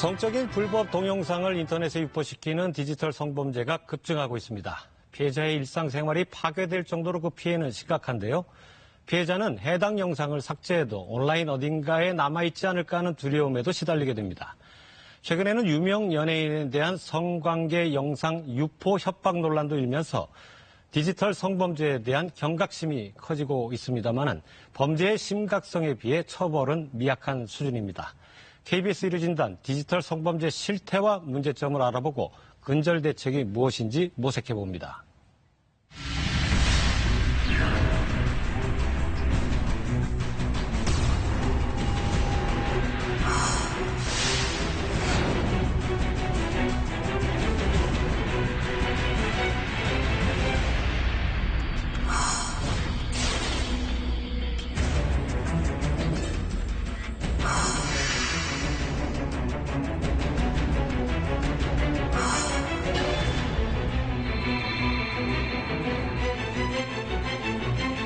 성적인 불법 동영상을 인터넷에 유포시키는 디지털 성범죄가 급증하고 있습니다. 피해자의 일상생활이 파괴될 정도로 그 피해는 심각한데요. 피해자는 해당 영상을 삭제해도 온라인 어딘가에 남아있지 않을까 하는 두려움에도 시달리게 됩니다. 최근에는 유명 연예인에 대한 성관계 영상 유포 협박 논란도 일면서 디지털 성범죄에 대한 경각심이 커지고 있습니다만 범죄의 심각성에 비해 처벌은 미약한 수준입니다. KBS 1호 진단 디지털 성범죄 실태와 문제점을 알아보고 근절 대책이 무엇인지 모색해봅니다.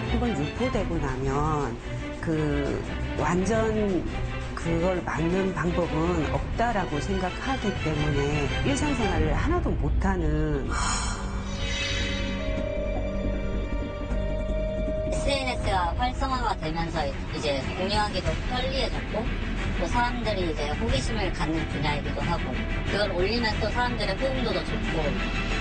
한번 유포되고 나면 완전 그걸 막는 방법은 없다라고 생각하기 때문에 일상생활을 하나도 못하는. SNS가 활성화가 되면서 이제 공유하기도 편리해졌고 또 사람들이 이제 호기심을 갖는 분야이기도 하고 그걸 올리면 또 사람들의 호응도도 좋고.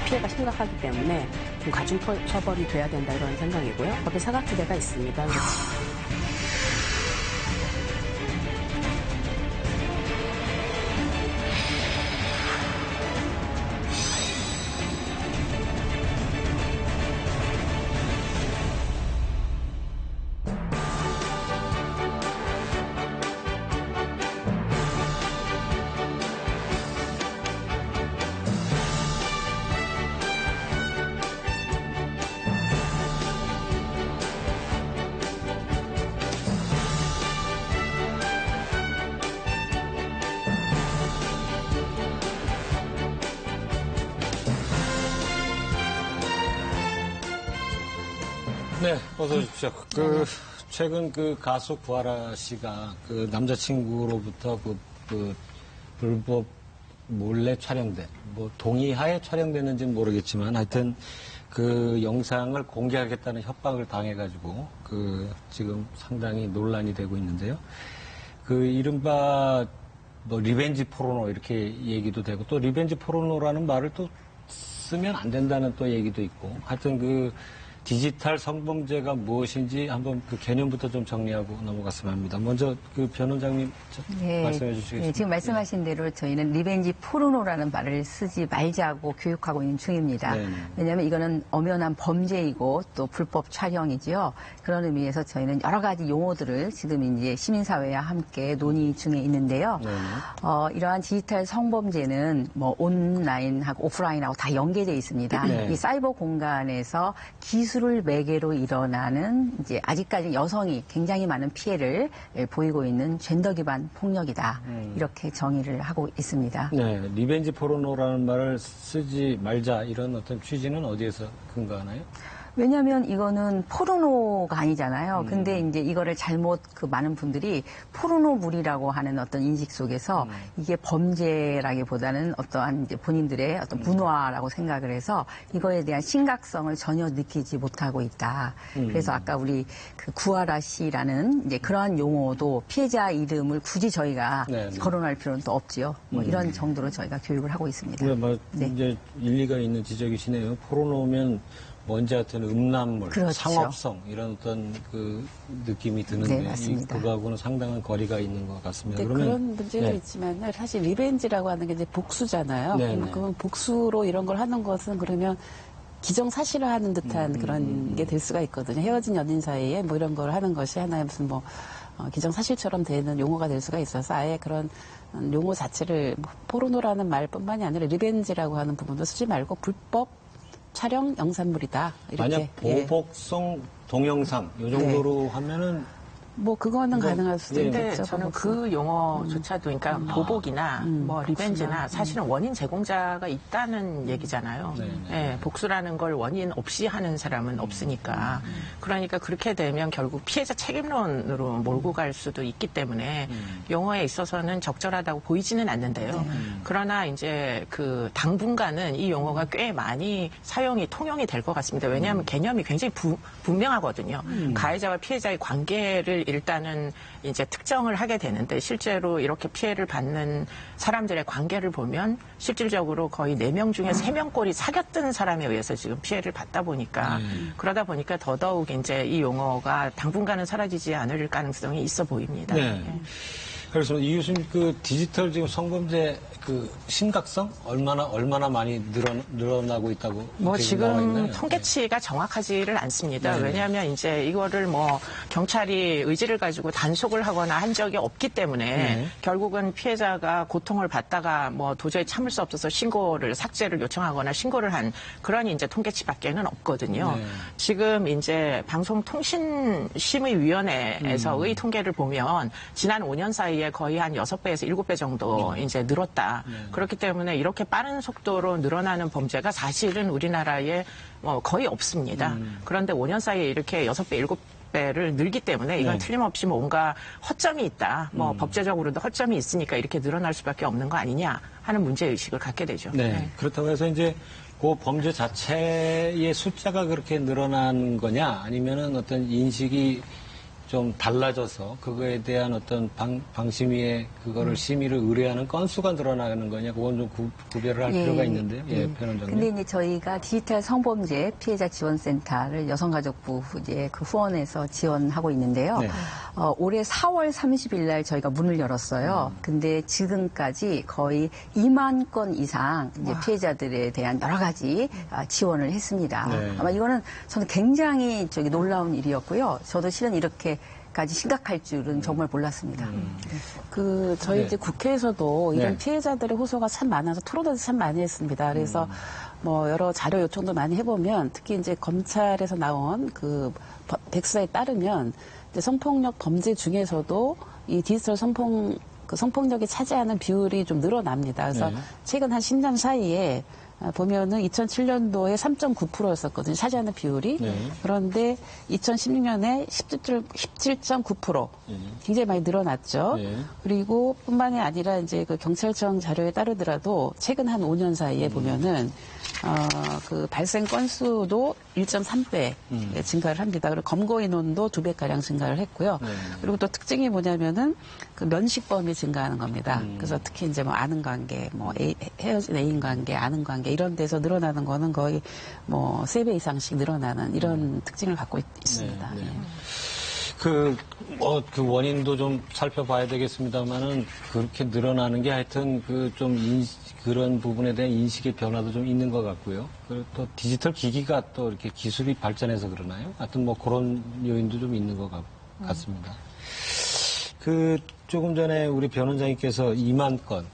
피해가 심각하기 때문에 좀 가중 처벌이 돼야 된다 이런 생각이고요. 법에 사각지대가 있습니다. 네, 어서 오십시오. 최근 가수 구하라 씨가 남자친구로부터 불법 몰래 촬영된, 동의하에 촬영됐는지는 모르겠지만 하여튼 그 영상을 공개하겠다는 협박을 당해가지고 지금 상당히 논란이 되고 있는데요. 이른바 리벤지 포르노 이렇게 얘기도 되고 또 리벤지 포르노라는 말을 또 쓰면 안 된다는 또 얘기도 있고 하여튼 디지털 성범죄가 무엇인지 한번 개념부터 좀 정리하고 넘어갔으면 합니다. 먼저 변호장님 말씀해 주시겠습니까? 네, 지금 말씀하신 대로 저희는 리벤지 포르노라는 말을 쓰지 말자고 교육하고 있는 중입니다. 네네. 왜냐하면 이거는 엄연한 범죄이고 또 불법 촬영이지요. 그런 의미에서 저희는 여러 가지 용어들을 지금 이제 시민사회와 함께 논의 중에 있는데요. 이러한 디지털 성범죄는 온라인하고 오프라인하고 다 연계되어 있습니다. 네. 이 사이버 공간에서 기술을 매개로 일어나는 이제 아직까지 여성이 굉장히 많은 피해를 보이고 있는 젠더 기반 폭력이다. 이렇게 정의를 하고 있습니다. 네, 리벤지 포르노라는 말을 쓰지 말자 이런 어떤 취지는 어디에서 근거하나요? 왜냐하면 이거는 포르노가 아니잖아요. 근데 이제 이거를 잘못 많은 분들이 포르노물이라고 하는 어떤 인식 속에서 이게 범죄라기보다는 어떠한 이제 본인들의 어떤 문화라고 생각을 해서 이거에 대한 심각성을 전혀 느끼지 못하고 있다. 그래서 아까 우리 구하라 씨라는 이제 그러한 용어도 피해자 이름을 굳이 저희가 거론할 필요는 또 없지요. 이런 정도로 저희가 교육을 하고 있습니다. 네, 이제 일리가 있는 지적이시네요. 포르노면 먼지 같은 음란물, 그렇죠. 상업성 이런 어떤 느낌이 드는데 네, 그거하고는 상당한 거리가 있는 것 같습니다. 그러면 그런 문제가 있지만 사실 리벤지라고 하는 게 이제 복수잖아요. 그러면 복수로 이런 걸 하는 것은 그러면 기정사실화하는 듯한 그런 게 될 수가 있거든요. 헤어진 연인 사이에 이런 걸 하는 것이 하나의 무슨 기정사실처럼 되는 용어가 될 수가 있어서 아예 그런 용어 자체를 포르노라는 말뿐만이 아니라 리벤지라고 하는 부분도 쓰지 말고 불법 촬영 영상물이다. 이렇게. 만약 보복성 동영상 이 정도로 하면은 뭐 그거는 가능할 수도 근데 있겠죠. 저는 그 용어조차도 그러니까 보복이나 뭐 리벤지나 사실은 원인 제공자가 있다는 얘기잖아요. 예, 복수라는 걸 원인 없이 하는 사람은 없으니까. 그러니까 그렇게 되면 결국 피해자 책임론으로 몰고 갈 수도 있기 때문에 용어에 있어서는 적절하다고 보이지는 않는데요. 그러나 이제 그 당분간은 이 용어가 꽤 많이 통용이 될 것 같습니다. 왜냐하면 개념이 굉장히 분명하거든요. 가해자와 피해자의 관계를 일단은 이제 특정을 하게 되는데 실제로 이렇게 피해를 받는 사람들의 관계를 보면 실질적으로 거의 4명 중에 3명 꼴이 사귀었던 사람에 의해서 지금 피해를 받다 보니까 그러다 보니까 더더욱 이제 이 용어가 당분간은 사라지지 않을 가능성이 있어 보입니다. 네. 그래서 이 교수님 그 디지털 지금 성범죄 그 심각성 얼마나 많이 늘어나고 있다고 뭐 지금 나와있나요? 통계치가 정확하지를 않습니다. 네네. 왜냐하면 이제 이거를 뭐 경찰이 의지를 가지고 단속을 하거나 한 적이 없기 때문에 네. 결국은 피해자가 고통을 받다가 뭐 도저히 참을 수 없어서 삭제를 요청하거나 신고를 한 그런 이제 통계치밖에는 없거든요. 네. 지금 이제 방송통신심의위원회에서의 통계를 보면 지난 5년 사이에 거의 한 6배에서 7배 정도 이제 늘었다. 그렇기 때문에 이렇게 빠른 속도로 늘어나는 범죄가 사실은 우리나라에 거의 없습니다. 그런데 5년 사이에 이렇게 6배, 7배를 늘기 때문에 이건 틀림없이 뭔가 허점이 있다. 법제적으로도 허점이 있으니까 이렇게 늘어날 수밖에 없는 거 아니냐 하는 문제의식을 갖게 되죠. 네. 그렇다고 해서 이제 그 범죄 자체의 숫자가 그렇게 늘어난 거냐 아니면은 어떤 인식이 좀 달라져서 그거에 대한 어떤 방심위에 그거를 심의를 의뢰하는 건수가 늘어나는 거냐 그건 좀 구별을 할 필요가 있는데요. 예, 변호사님. 근데 이제 저희가 디지털 성범죄 피해자 지원센터를 여성가족부 이제 그 후원에서 지원하고 있는데요. 네. 올해 4월 30일 날 저희가 문을 열었어요. 근데 지금까지 거의 2만 건 이상 이제 피해자들에 대한 여러 가지 지원을 했습니다. 네. 아마 이거는 저는 굉장히 놀라운 일이었고요. 저도 실은 이렇게까지 심각할 줄은 정말 몰랐습니다. 저희 네. 이제 국회에서도 이런 네. 피해자들의 호소가 참 많아서 토론도 참 많이 했습니다. 그래서 뭐 여러 자료 요청도 많이 해보면 특히 이제 검찰에서 나온 그 백서에 따르면 이제 성폭력 범죄 중에서도 이 디지털 성폭력이 차지하는 비율이 좀 늘어납니다. 그래서 네. 최근 한 10년 사이에 보면은 2007년도에 3.9%였었거든요. 차지하는 비율이. 네. 그런데 2016년에 17.9%. 굉장히 많이 늘어났죠. 네. 그리고 뿐만이 아니라 이제 그 경찰청 자료에 따르더라도 최근 한 5년 사이에 보면은 그 발생 건수도 1.3배 증가를 합니다. 그리고 검거 인원도 2배가량 증가를 했고요. 네. 그리고 또 특징이 뭐냐면은 그 면식범이 증가하는 겁니다. 그래서 특히 이제 뭐 아는 관계, 뭐 헤어진 애인 관계, 아는 관계 이런 데서 늘어나는 거는 거의 뭐 3배 이상씩 늘어나는 이런 특징을 갖고 있습니다. 네, 네. 예. 그 원인도 좀 살펴봐야 되겠습니다만은 그렇게 늘어나는 게 하여튼 그런 부분에 대한 인식의 변화도 좀 있는 것 같고요. 그리고 또 디지털 기기가 또 이렇게 기술이 발전해서 그러나요? 하여튼 뭐 그런 요인도 좀 있는 것 같습니다. 조금 전에 우리 변호사님께서 2만 건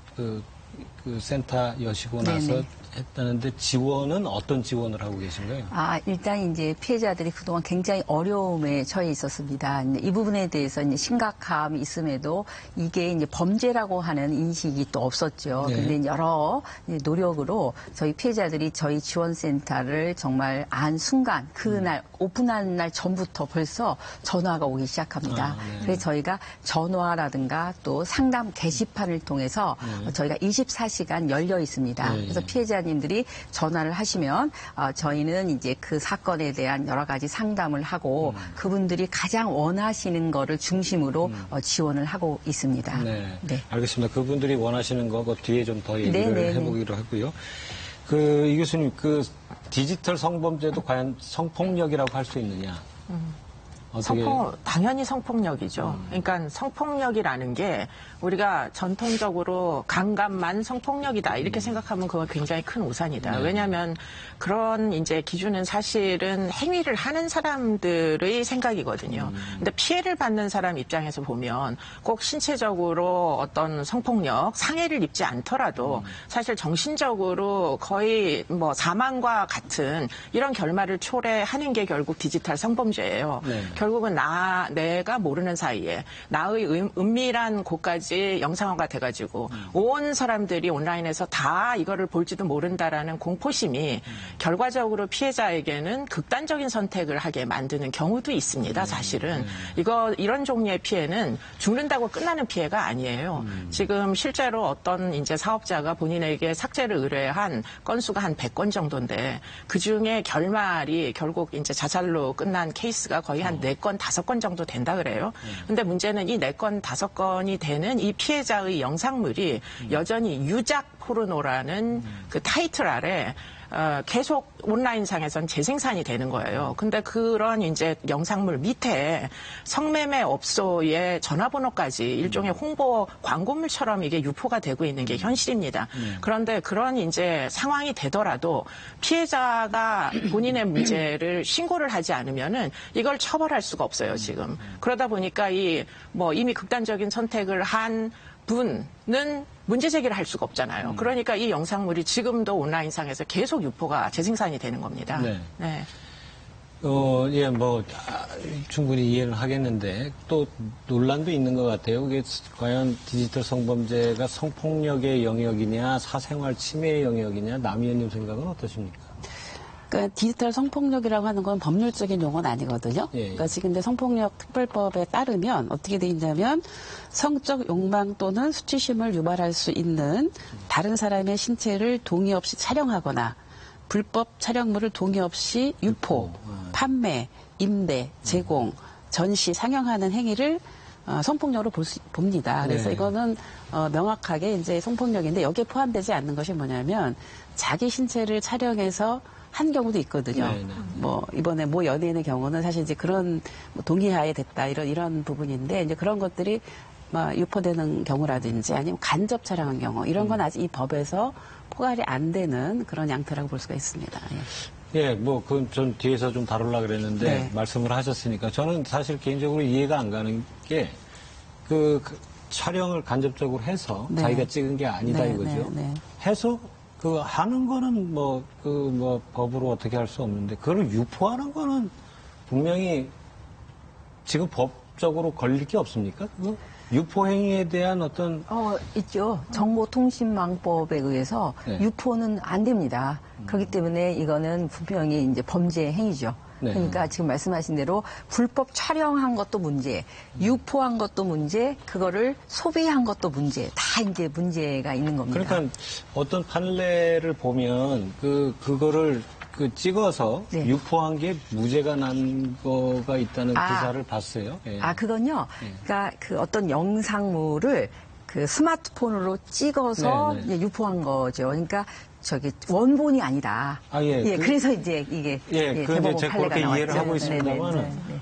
그 센터 여시고 나서 네네. 했다는데 지원은 어떤 지원을 하고 계신가요? 일단 이제 피해자들이 그동안 굉장히 어려움에 처해 있었습니다. 이 부분에 대해서 이제 심각함이 있음에도 이게 이제 범죄라고 하는 인식이 또 없었죠. 네. 근데 여러 노력으로 저희 피해자들이 저희 지원센터를 정말 안 순간 그날 오픈한 날 전부터 벌써 전화가 오기 시작합니다. 네. 그래서 저희가 전화라든가 또 상담 게시판을 통해서 저희가 24시간 열려 있습니다. 네. 그래서 피해자님들이 전화를 하시면 저희는 이제 그 사건에 대한 여러 가지 상담을 하고 그분들이 가장 원하시는 거를 중심으로 지원을 하고 있습니다. 네. 네. 알겠습니다. 그분들이 원하시는 거 그 뒤에 좀 더 얘기를 네네네. 해보기로 하고요. 이 교수님, 디지털 성범죄도 과연 성폭력이라고 할 수 있느냐? 어떻게? 당연히 성폭력이죠. 그러니까 성폭력이라는 게 우리가 전통적으로 강간만 성폭력이다 이렇게 생각하면 그건 굉장히 큰 오산이다. 네. 왜냐하면 그런 이제 기준은 사실은 행위를 하는 사람들의 생각이거든요. 근데 피해를 받는 사람 입장에서 보면 꼭 신체적으로 어떤 성폭력, 상해를 입지 않더라도 사실 정신적으로 거의 뭐 사망과 같은 이런 결말을 초래하는 게 결국 디지털 성범죄예요. 네. 결국은 내가 모르는 사이에 나의 은밀한 곳까지 영상화가 돼가지고 온 사람들이 온라인에서 다 이거를 볼지도 모른다라는 공포심이 결과적으로 피해자에게는 극단적인 선택을 하게 만드는 경우도 있습니다. 사실은 이런 종류의 피해는 죽는다고 끝나는 피해가 아니에요. 지금 실제로 어떤 이제 사업자가 본인에게 삭제를 의뢰한 건수가 한 100건 정도인데 그 중에 결말이 결국 이제 자살로 끝난 케이스가 거의 한 4건, 5건 정도 된다 그래요. 근데 문제는 이 4건, 5건이 되는 이 피해자의 영상물이 여전히 유작 포르노라는 그 타이틀 아래 계속 온라인상에선 재생산이 되는 거예요. 근데 그런 이제 영상물 밑에 성매매 업소의 전화번호까지 일종의 홍보 광고물처럼 이게 유포가 되고 있는 게 현실입니다. 그런데 그런 이제 상황이 되더라도 피해자가 본인의 문제를 신고를 하지 않으면은 이걸 처벌할 수가 없어요, 지금. 그러다 보니까 이미 극단적인 선택을 한 분은 문제 제기를 할 수가 없잖아요. 그러니까 이 영상물이 지금도 온라인상에서 계속 유포가 재생산이 되는 겁니다. 네. 네. 충분히 이해를 하겠는데 또 논란도 있는 것 같아요. 그게 과연 디지털 성범죄가 성폭력의 영역이냐, 사생활 침해의 영역이냐, 남 의원님 생각은 어떠십니까? 그러니까 디지털 성폭력이라고 하는 건 법률적인 용어는 아니거든요. 예. 그러니까 지금 성폭력 특별법에 따르면 어떻게 돼 있냐면 성적 욕망 또는 수치심을 유발할 수 있는 다른 사람의 신체를 동의 없이 촬영하거나 불법 촬영물을 동의 없이 유포, 판매, 임대, 제공, 전시, 상영하는 행위를 성폭력으로 봅니다. 그래서 네. 이거는 명확하게 이제 성폭력인데 여기에 포함되지 않는 것이 뭐냐면 자기 신체를 촬영해서 한 경우도 있거든요. 네네. 이번에 연예인의 경우는 사실 이제 그런 동의하에 됐다 이런 부분인데 이제 그런 것들이 유포되는 경우라든지 아니면 간접 촬영한 경우 이런 건 아직 이 법에서 포괄이 안 되는 그런 양태라고 볼 수가 있습니다. 예. 그건 전 뒤에서 좀 다루려고 그랬는데 네. 말씀을 하셨으니까 저는 사실 개인적으로 이해가 안 가는 게 그 촬영을 간접적으로 해서 네. 자기가 찍은 게 아니다 네, 이거죠. 네, 네. 해서 하는 거는 법으로 어떻게 할 수 없는데 그걸 유포하는 거는 분명히 지금 법적으로 걸릴 게 없습니까? 그거? 유포 행위에 대한 어떤 있죠. 정보통신망법에 의해서 네. 유포는 안 됩니다. 그렇기 때문에 이거는 분명히 이제 범죄 행위죠. 네. 그러니까 지금 말씀하신 대로 불법 촬영한 것도 문제, 유포한 것도 문제, 그거를 소비한 것도 문제, 다 이제 문제가 있는 겁니다. 그러니까 어떤 판례를 보면 그거를 찍어서 네. 유포한 게 무죄가 난 거가 있다는 기사를 봤어요. 예. 그건요. 그러니까 그 어떤 영상물을 그 스마트폰으로 찍어서 네, 네. 이제 유포한 거죠. 그러니까 원본이 아니다. 예. 그래서 이제 이게 대법원 제가 판례가 그렇게 이해를 나왔죠. 하고 있습니다만 네.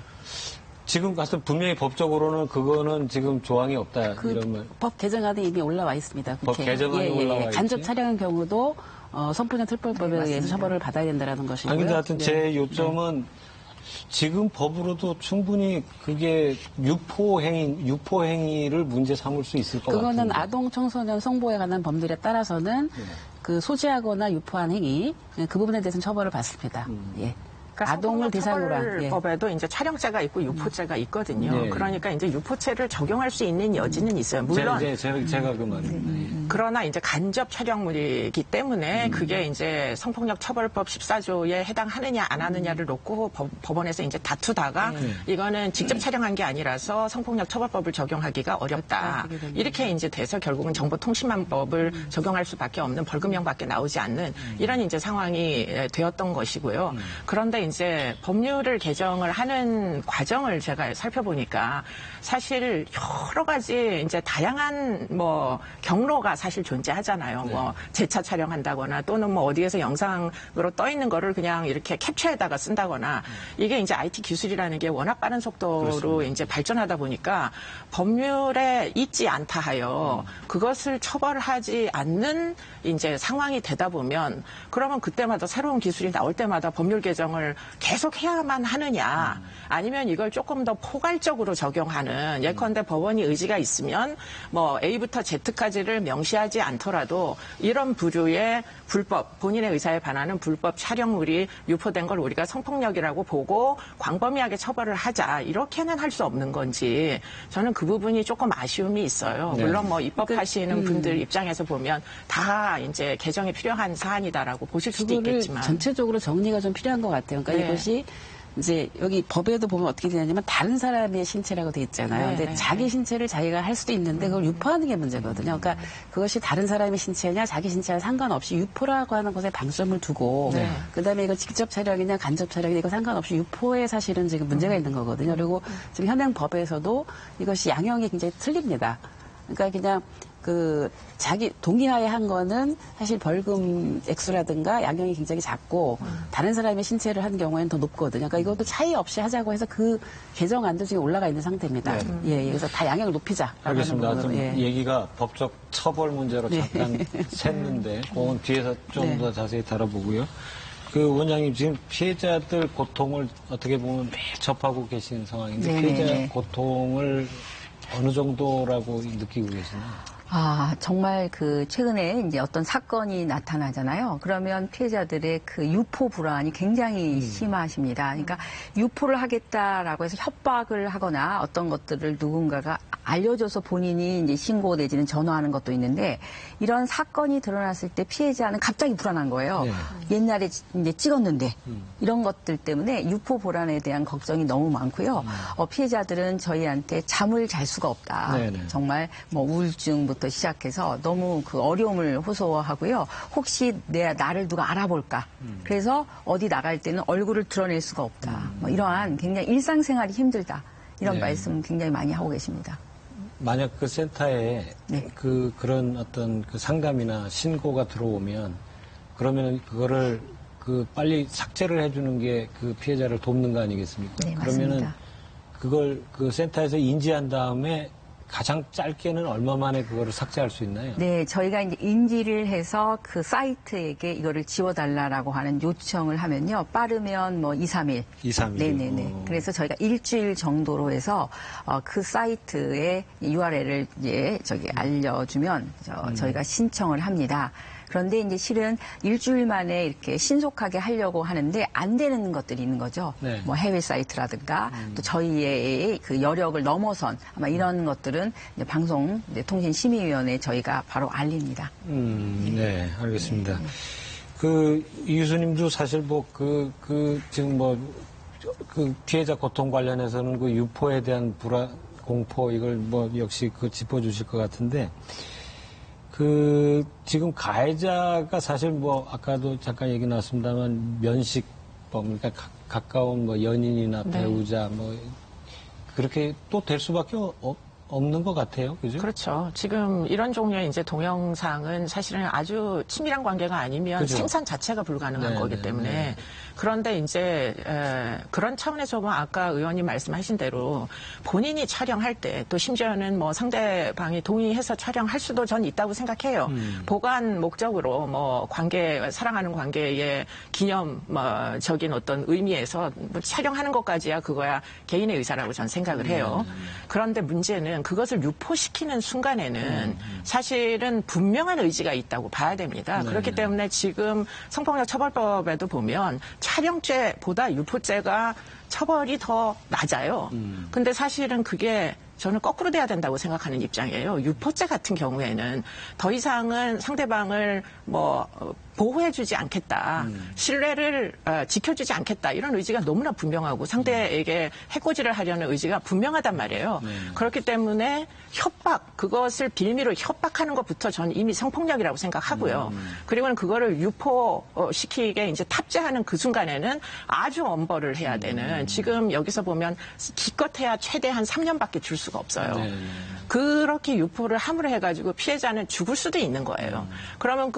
지금 가서 분명히 법적으로는 그거는 지금 조항이 없다 이런 말. 법 개정안이 이미 올라와 있습니다. 법 개정안이 올라와 있지. 간접 촬영한 경우도 성폭력 특별법에 의해서 처벌을 받아야 된다는 것이고요. 근데 하여튼 제 요점은 지금 법으로도 충분히 그게 유포 행위를 문제 삼을 수 있을 것 같아요. 그거는 아동 청소년 성보호에 관한 법률에 따라서는 그 소지하거나 유포한 행위 그 부분에 대해서는 처벌을 받습니다. 예. 그러니까 아동을 대상으로 한. 법에도 이제 촬영죄가 있고 유포죄가 있거든요. 네. 그러니까 이제 유포죄를 적용할 수 있는 여지는 있어요. 물론 제가 그 말입니다. 그러나 이제 간접 촬영물이기 때문에 그게 이제 성폭력 처벌법 14조에 해당하느냐 안 하느냐를 놓고 법원에서 이제 다투다가 이거는 직접 촬영한 게 아니라서 성폭력 처벌법을 적용하기가 어렵다. 이렇게 이제 돼서 결국은 정보통신망법을 적용할 수밖에 없는 벌금형밖에 나오지 않는 이런 이제 상황이 되었던 것이고요. 그런데 이제 법률을 개정을 하는 과정을 제가 살펴보니까 사실 여러 가지 이제 다양한 경로가 사실 존재하잖아요. 재차 촬영한다거나 또는 어디에서 영상으로 떠 있는 거를 그냥 이렇게 캡처해다가 쓴다거나 이게 이제 IT 기술이라는 게 워낙 빠른 속도로 그렇습니다. 이제 발전하다 보니까 법률에 있지 않다 하여 그것을 처벌하지 않는 이제 상황이 되다 보면 그러면 그때마다 새로운 기술이 나올 때마다 법률 개정을 계속 해야만 하느냐 아니면 이걸 조금 더 포괄적으로 적용하는 예컨대 법원이 의지가 있으면 A부터 Z까지를 명시 무시하지 않더라도 이런 부류의 불법, 본인의 의사에 반하는 불법 촬영물이 유포된 걸 우리가 성폭력이라고 보고 광범위하게 처벌을 하자. 이렇게는 할 수 없는 건지 저는 그 부분이 조금 아쉬움이 있어요. 네. 물론 뭐 입법하시는 분들 입장에서 보면 다 이제 개정이 필요한 사안이다라고 보실 수도 그거를 있겠지만 전체적으로 정리가 좀 필요한 것 같아요. 그러니까 네. 이것이 이제 여기 법에도 보면 어떻게 되냐면 다른 사람의 신체라고 돼 있잖아요. 네, 근데 네, 자기 신체를 자기가 할 수도 있는데 그걸 유포하는 게 문제거든요. 그러니까 그것이 다른 사람의 신체냐 자기 신체와 상관없이 유포라고 하는 것에 방점을 두고 네. 그다음에 이거 직접 촬영이냐 간접 촬영이냐 이거 상관없이 유포에 사실은 지금 문제가 있는 거거든요. 그리고 지금 현행 법에서도 이것이 양형이 굉장히 틀립니다. 그러니까 그냥 그 자기 동의하에 한 거는 사실 벌금 액수라든가 양형이 굉장히 작고 다른 사람의 신체를 한 경우에는 더 높거든요. 그러니까 이것도 차이 없이 하자고 해서 그 개정안도 지금 올라가 있는 상태입니다. 예, 그래서 다 양형을 높이자. 알겠습니다. 좀 예. 얘기가 법적 처벌 문제로 잠깐 샜는데 그건 뒤에서 좀 더 자세히 다뤄보고요. 그 원장님 지금 피해자들 고통을 어떻게 보면 매일 접하고 계신 상황인데 네네네. 피해자 고통을 어느 정도라고 느끼고 계시나요? 아, 정말 그 최근에 이제 어떤 사건이 나타나잖아요. 그러면 피해자들의 그 유포 불안이 굉장히 심하십니다. 그러니까 유포를 하겠다라고 해서 협박을 하거나 어떤 것들을 누군가가 알려줘서 본인이 이제 신고 내지는 전화하는 것도 있는데 이런 사건이 드러났을 때 피해자는 갑자기 불안한 거예요. 네. 옛날에 이제 찍었는데 이런 것들 때문에 유포 불안에 대한 걱정이 너무 많고요. 피해자들은 저희한테 잠을 잘 수가 없다. 네네. 정말 뭐 우울증부터 시작해서 너무 그 어려움을 호소하고요. 혹시 나를 누가 알아볼까? 그래서 어디 나갈 때는 얼굴을 드러낼 수가 없다. 뭐 이러한 굉장히 일상생활이 힘들다. 이런 네. 말씀 굉장히 많이 하고 계십니다. 만약 그 센터에 네. 그런 어떤 그 상담이나 신고가 들어오면 그러면 그거를 그 빨리 삭제를 해주는 게 그 피해자를 돕는 거 아니겠습니까? 네, 그러면은 맞습니다. 그걸 그 센터에서 인지한 다음에 가장 짧게는 얼마 만에 그거를 삭제할 수 있나요? 네, 저희가 이제 인지를 해서 그 사이트에게 이거를 지워달라고 하는 요청을 하면요. 빠르면 뭐 2, 3일. 2, 3일. 네네네. 그래서 저희가 일주일 정도로 해서 그 사이트에 URL을 이제 알려주면 저희가 신청을 합니다. 그런데 이제 실은 일주일 만에 이렇게 신속하게 하려고 하는데 안 되는 것들이 있는 거죠. 네. 뭐 해외 사이트라든가 또 저희의 그 여력을 넘어선 아마 이런 것들은 이제 방송통신심의위원회에 저희가 바로 알립니다. 네, 알겠습니다. 이 교수님도 사실 지금 그 피해자 고통 관련해서는 그 유포에 대한 불안, 공포 이걸 역시 짚어주실 것 같은데 지금 가해자가 사실 아까도 잠깐 얘기 나왔습니다만 면식범, 그러니까 가까운 연인이나 배우자 그렇게 또 될 수밖에 없는 것 같아요. 그죠? 그렇죠. 지금 이런 종류의 이제 동영상은 사실은 아주 친밀한 관계가 아니면 그죠. 생산 자체가 불가능한 네, 거기 네, 때문에 네. 그런데 이제 그런 차원에서 보면 아까 의원님 말씀하신 대로 본인이 촬영할 때 또 심지어는 뭐 상대방이 동의해서 촬영할 수도 전 있다고 생각해요. 보관 목적으로 사랑하는 관계의 기념적인 어떤 의미에서 촬영하는 것까지야 그거야 개인의 의사라고 전 생각을 해요. 그런데 문제는 그것을 유포시키는 순간에는 사실은 분명한 의지가 있다고 봐야 됩니다. 그렇기 때문에 지금 성폭력 처벌법에도 보면 촬영죄보다 유포죄가 처벌이 더 낮아요. 근데 사실은 그게 저는 거꾸로 돼야 된다고 생각하는 입장이에요. 유포죄 같은 경우에는 더 이상은 상대방을 보호해주지 않겠다. 신뢰를 지켜주지 않겠다. 이런 의지가 너무나 분명하고 상대에게 해코지를 하려는 의지가 분명하단 말이에요. 그렇기 때문에 협박, 그것을 빌미로 협박하는 것부터 저는 이미 성폭력이라고 생각하고요. 그리고는 그거를 유포시키게 이제 탑재하는 그 순간에는 아주 엄벌을 해야 되는 지금 여기서 보면 기껏해야 최대한 3년밖에 줄 수가 없어요. 그렇게 유포를 함으로 해가지고 피해자는 죽을 수도 있는 거예요. 그러면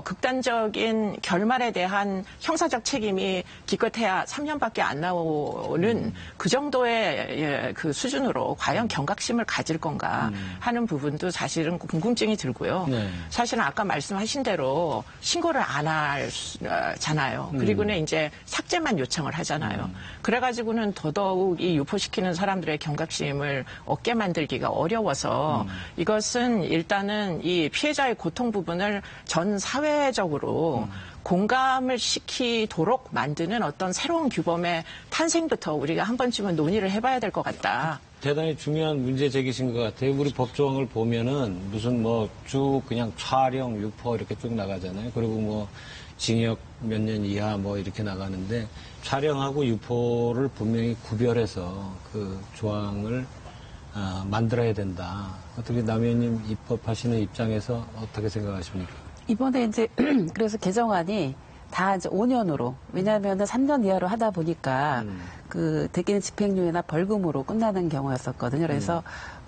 극단 극단적인 결말에 대한 형사적 책임이 기껏해야 3년밖에 안 나오는 그 정도의 그 수준으로 과연 경각심을 가질 건가 하는 부분도 사실은 궁금증이 들고요. 네. 사실은 아까 말씀하신 대로 신고를 안 하잖아요. 그리고는 이제 삭제만 요청을 하잖아요. 그래가지고는 더더욱 이 유포시키는 사람들의 경각심을 얻게 만들기가 어려워서 이것은 일단은 이 피해자의 고통 부분을 전 사회적으로 공감을 시키도록 만드는 어떤 새로운 규범의 탄생부터 우리가 한 번쯤은 논의를 해봐야 될 것 같다. 대단히 중요한 문제 제기신 것 같아요. 우리 법조항을 보면은 무슨 뭐 쭉 그냥 촬영, 유포 이렇게 쭉 나가잖아요. 그리고 뭐 징역 몇 년 이하 뭐 이렇게 나가는데 촬영하고 유포를 분명히 구별해서 그 조항을 만들어야 된다. 어떻게 남 의원님 입법하시는 입장에서 어떻게 생각하십니까? 이번에 이제 그래서 개정안이 다 이제 5년으로 왜냐하면은 3년 이하로 하다 보니까 그 대개는 집행유예나 벌금으로 끝나는 경우였었거든요. 그래서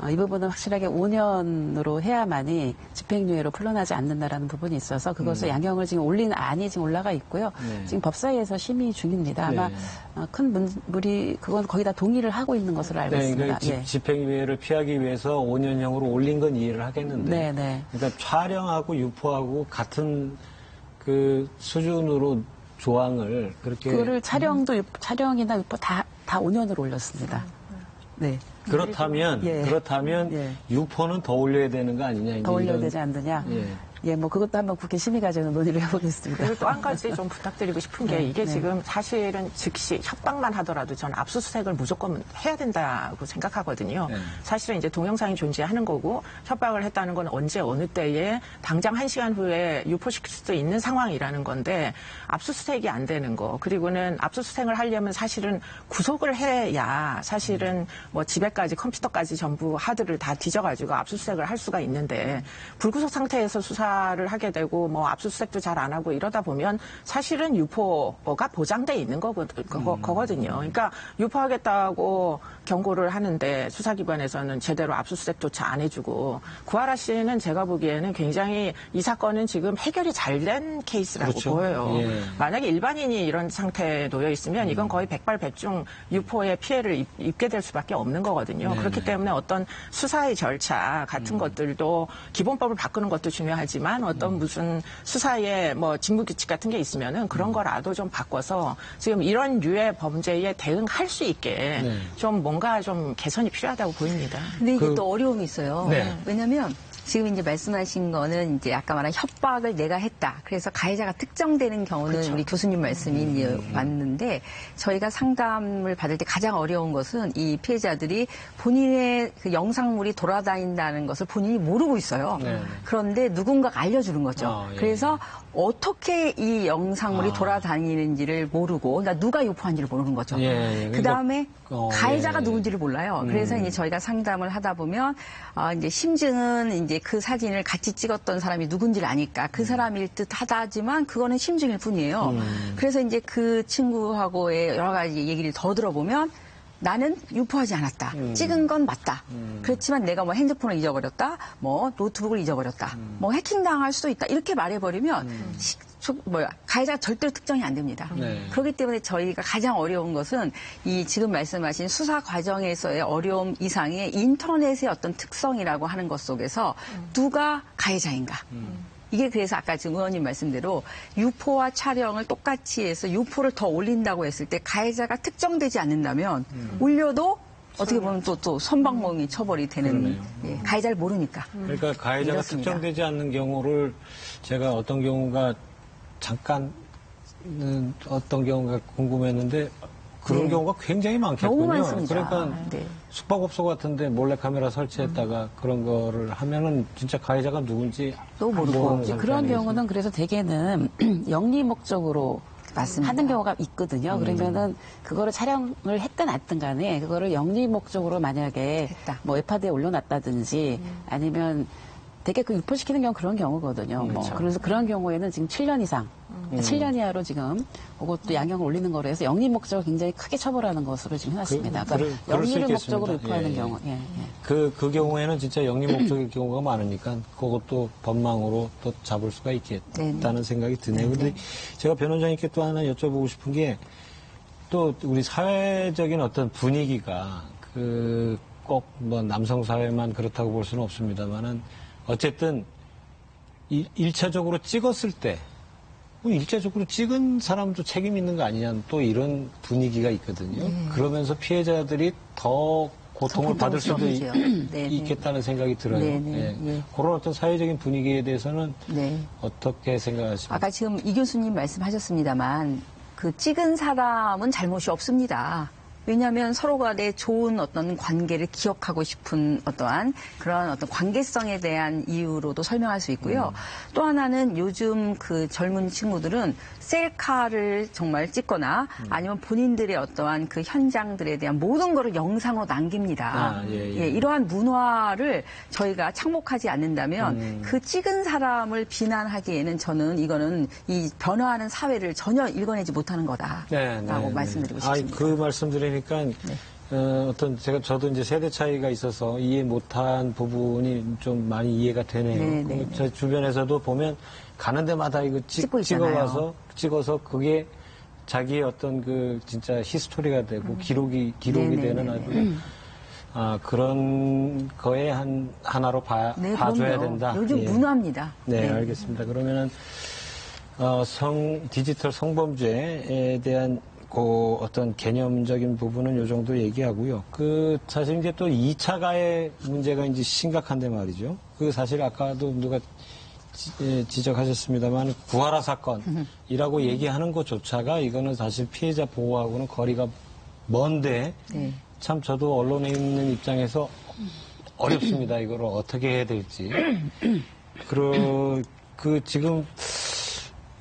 이 부분은 확실하게 5년으로 해야만이 집행유예로 풀려나지 않는다라는 부분이 있어서 그것을 양형을 지금 올린 안이 지금 올라가 있고요. 네. 지금 법사위에서 심의 중입니다. 아마 네. 큰 물이 그건 거의 다 동의를 하고 있는 것으로 알고 있습니다. 그러니까 예. 집행유예를 피하기 위해서 5년형으로 올린 건 이해를 하겠는데. 네, 네. 그러니까 촬영하고 유포하고 같은 그 수준으로 조항을 그렇게 그거를 촬영이나 유포 다 5년으로 올렸습니다. 네. 그렇다면 예. 유포는 더 올려야 되는 거 아니냐? 더 올려야 되지 않느냐? 예, 뭐 그것도 한번 국회 심의과정에서 논의를 해보겠습니다. 그리고 또 한 가지 좀 부탁드리고 싶은 게 이게 지금 사실은 즉시 협박만 하더라도 저는 압수수색을 무조건 해야 된다고 생각하거든요. 사실은 이제 동영상이 존재하는 거고 협박을 했다는 건 언제 어느 때에 당장 1시간 후에 유포시킬 수도 있는 상황이라는 건데 압수수색이 안 되는 거 그리고는 압수수색을 하려면 사실은 구속을 해야 사실은 뭐 집에까지 컴퓨터까지 전부 하드를 다 뒤져가지고 압수수색을 할 수가 있는데 불구속 상태에서 수사를 하게 되고 뭐 압수수색도 잘 안 하고 이러다 보면 사실은 유포가 보장돼 있는 거거든요. 그러니까 유포하겠다고 경고를 하는데 수사기관에서는 제대로 압수수색조차 안 해주고 구하라 씨는 제가 보기에는 굉장히 이 사건은 지금 해결이 잘 된 케이스라고 그렇죠. 보여요. 예. 만약에 일반인이 이런 상태에 놓여 있으면 이건 거의 백발백중 유포의 피해를 입게 될 수밖에 없는 거거든요. 네네. 그렇기 때문에 어떤 수사의 절차 같은 것들도 기본법을 바꾸는 것도 중요하지만 어떤 무슨 수사의 뭐 직무규칙 같은 게 있으면은 그런 거라도 좀 바꿔서 지금 이런 류의 범죄에 대응할 수 있게 네. 좀 뭔가 좀 개선이 필요하다고 보입니다. 근데 이게 또 어려움이 있어요. 네. 왜냐면 지금 이제 말씀하신 거는 이제 아까 말한 협박을 내가 했다. 그래서 가해자가 특정되는 경우는 그렇죠. 우리 교수님 말씀이 이제 맞는데 저희가 상담을 받을 때 가장 어려운 것은 이 피해자들이 본인의 그 영상물이 돌아다닌다는 것을 본인이 모르고 있어요. 네. 그런데 누군가가 알려주는 거죠. 예. 그래서 어떻게 이 영상물이 돌아다니는지를 모르고, 그러니까 누가 유포한지를 모르는 거죠. 예. 그 다음에 가해자가 예. 누군지를 몰라요. 그래서 이제 저희가 상담을 하다 보면, 이제 심증은 이제 그 사진을 같이 찍었던 사람이 누군지를 아니까 그 사람일 듯 하다지만 그거는 심증일 뿐이에요. 그래서 이제 그 친구하고의 여러 가지 얘기를 더 들어보면 나는 유포하지 않았다. 찍은 건 맞다. 그렇지만 내가 뭐 핸드폰을 잊어버렸다. 뭐 노트북을 잊어버렸다. 뭐 해킹당할 수도 있다. 이렇게 말해버리면 가해자가 절대로 특정이 안 됩니다. 네. 그렇기 때문에 저희가 가장 어려운 것은 이 지금 말씀하신 수사 과정에서의 어려움 이상의 인터넷의 어떤 특성이라고 하는 것 속에서 누가 가해자인가. 이게 그래서 아까 지금 의원님 말씀대로 유포와 촬영을 똑같이 해서 유포를 더 올린다고 했을 때 가해자가 특정되지 않는다면 올려도 어떻게 보면 또 선방망이 처벌이 되는 가해자를 모르니까. 그러니까 가해자가 이렇습니다. 특정되지 않는 경우를 제가 어떤 경우가 잠깐 어떤 경우가 궁금했는데 그런 경우가 굉장히 많겠군요. 너무 많습니다. 그러니까 네. 숙박업소 같은데 몰래카메라 설치했다가 그런 거를 하면은 진짜 가해자가 누군지 또 모르고. 모르는 이제 상태 그런 아니겠습니까? 경우는 그래서 대개는 영리 목적으로 맞습니다. 하는 경우가 있거든요. 그러면은 그거를 촬영을 했든 안 했든 간에 그거를 영리 목적으로 만약에 했다. 뭐 웹하드에 올려놨다든지 아니면 되게 그 유포시키는 경우 그런 경우거든요. 그래서 그런 경우에는 지금 7년 이상, 7년 이하로 지금 그것도 양형을 올리는 거로 해서 영리 목적을 굉장히 크게 처벌하는 것으로 지금 해놨습니다. 그러니까 영리를 목적으로 유포하는 경우. 그 경우에는 진짜 영리 목적일 경우가 많으니까 그것도 법망으로 또 잡을 수가 있겠다는 생각이 드네요. 근데 제가 변호사님께 또 하나 여쭤보고 싶은 게 또 우리 사회적인 어떤 분위기가 꼭 뭐 남성 사회만 그렇다고 볼 수는 없습니다만은 어쨌든 일차적으로 찍었을 때 일차적으로 찍은 사람도 책임 있는 거 아니냐 또 이런 분위기가 있거든요. 그러면서 피해자들이 더 고통을 받을 수도 있겠다는 생각이 들어요. 그런 어떤 사회적인 분위기에 대해서는 어떻게 생각하십니까? 아까 지금 이 교수님 말씀하셨습니다만 그 찍은 사람은 잘못이 없습니다. 왜냐하면 서로가 내 좋은 어떤 관계를 기억하고 싶은 어떠한 그런 어떤 관계성에 대한 이유로도 설명할 수 있고요. 또 하나는 요즘 그 젊은 친구들은 셀카를 정말 찍거나 아니면 본인들의 어떠한 그 현장들에 대한 모든 것을 영상으로 남깁니다. 이러한 문화를 저희가 착목하지 않는다면 그 찍은 사람을 비난하기에는 저는 이거는 이 변화하는 사회를 전혀 읽어내지 못하는 거다라고 말씀드리고 싶습니다. 그 말씀 드리니까 저도 이제 세대 차이가 있어서 이해 못한 부분이 좀 많이 이해가 되네요. 제 주변에서도 보면 가는 데마다 이거 찍어서 그게 자기의 어떤 그 진짜 히스토리가 되고 기록이 되는 아주 그런 거에 하나로 봐줘야 된다. 요즘 문화입니다. 알겠습니다. 그러면은 디지털 성범죄에 대한 어떤 개념적인 부분은 요 정도 얘기하고요. 사실 이제 또 2차 가해 문제가 이제 심각한데 말이죠. 사실 아까도 누가 지적하셨습니다만 구하라 사건이라고 얘기하는 것조차가 이거는 사실 피해자 보호하고는 거리가 먼데 참 저도 언론에 있는 입장에서 어렵습니다. 이거를 어떻게 해야 될지. 지금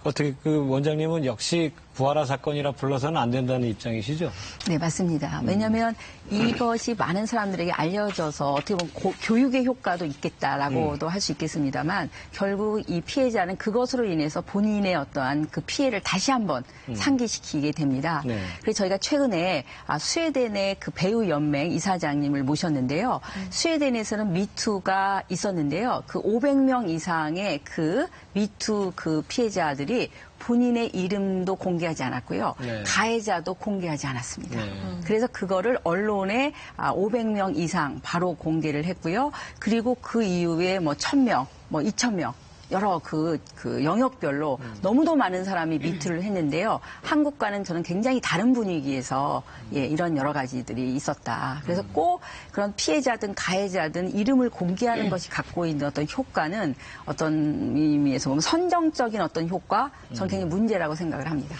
어떻게 원장님은 역시 구하라 사건이라 불러서는 안 된다는 입장이시죠? 네, 맞습니다. 왜냐하면 이것이 많은 사람들에게 알려져서 어떻게 보면 교육의 효과도 있겠다라고도 할 수 있겠습니다만 결국 이 피해자는 그것으로 인해서 본인의 어떠한 그 피해를 다시 한번 상기시키게 됩니다. 그래서 저희가 최근에 스웨덴의 그 배우 연맹 이사장님을 모셨는데요. 스웨덴에서는 미투가 있었는데요. 그 500명 이상의 그 미투 그 피해자들이 본인의 이름도 공개하지 않았고요. 가해자도 공개하지 않았습니다. 그래서 그거를 언론에 500명 이상 바로 공개를 했고요. 그리고 그 이후에 1000명, 2000명 여러 그 영역별로 너무도 많은 사람이 미투를 했는데요. 한국과는 저는 굉장히 다른 분위기에서 이런 여러 가지들이 있었다. 그래서 꼭 그런 피해자든 가해자든 이름을 공개하는 것이 갖고 있는 어떤 효과는 어떤 의미에서 보면 선정적인 어떤 효과, 저는 굉장히 문제라고 생각을 합니다.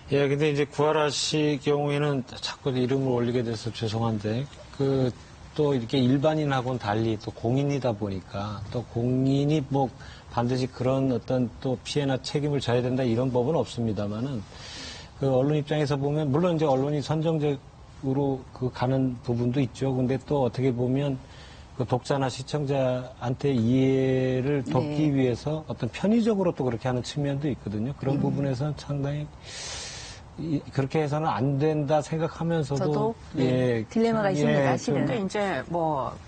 근데 이제 구하라 씨 경우에는 자꾸 이름을 올리게 돼서 죄송한데 또 이렇게 일반인하고는 달리 또 공인이다 보니까 또 공인이 반드시 그런 어떤 또 피해나 책임을 져야 된다 이런 법은 없습니다만은 언론 입장에서 보면 물론 이제 언론이 선정적으로 가는 부분도 있죠. 근데 또 어떻게 보면 독자나 시청자한테 이해를 돕기 위해서 어떤 편의적으로 또 그렇게 하는 측면도 있거든요. 그런 부분에서는 상당히 그렇게 해서는 안 된다 생각하면서도 저도 딜레마가 있습니다. 실은. 근데 이제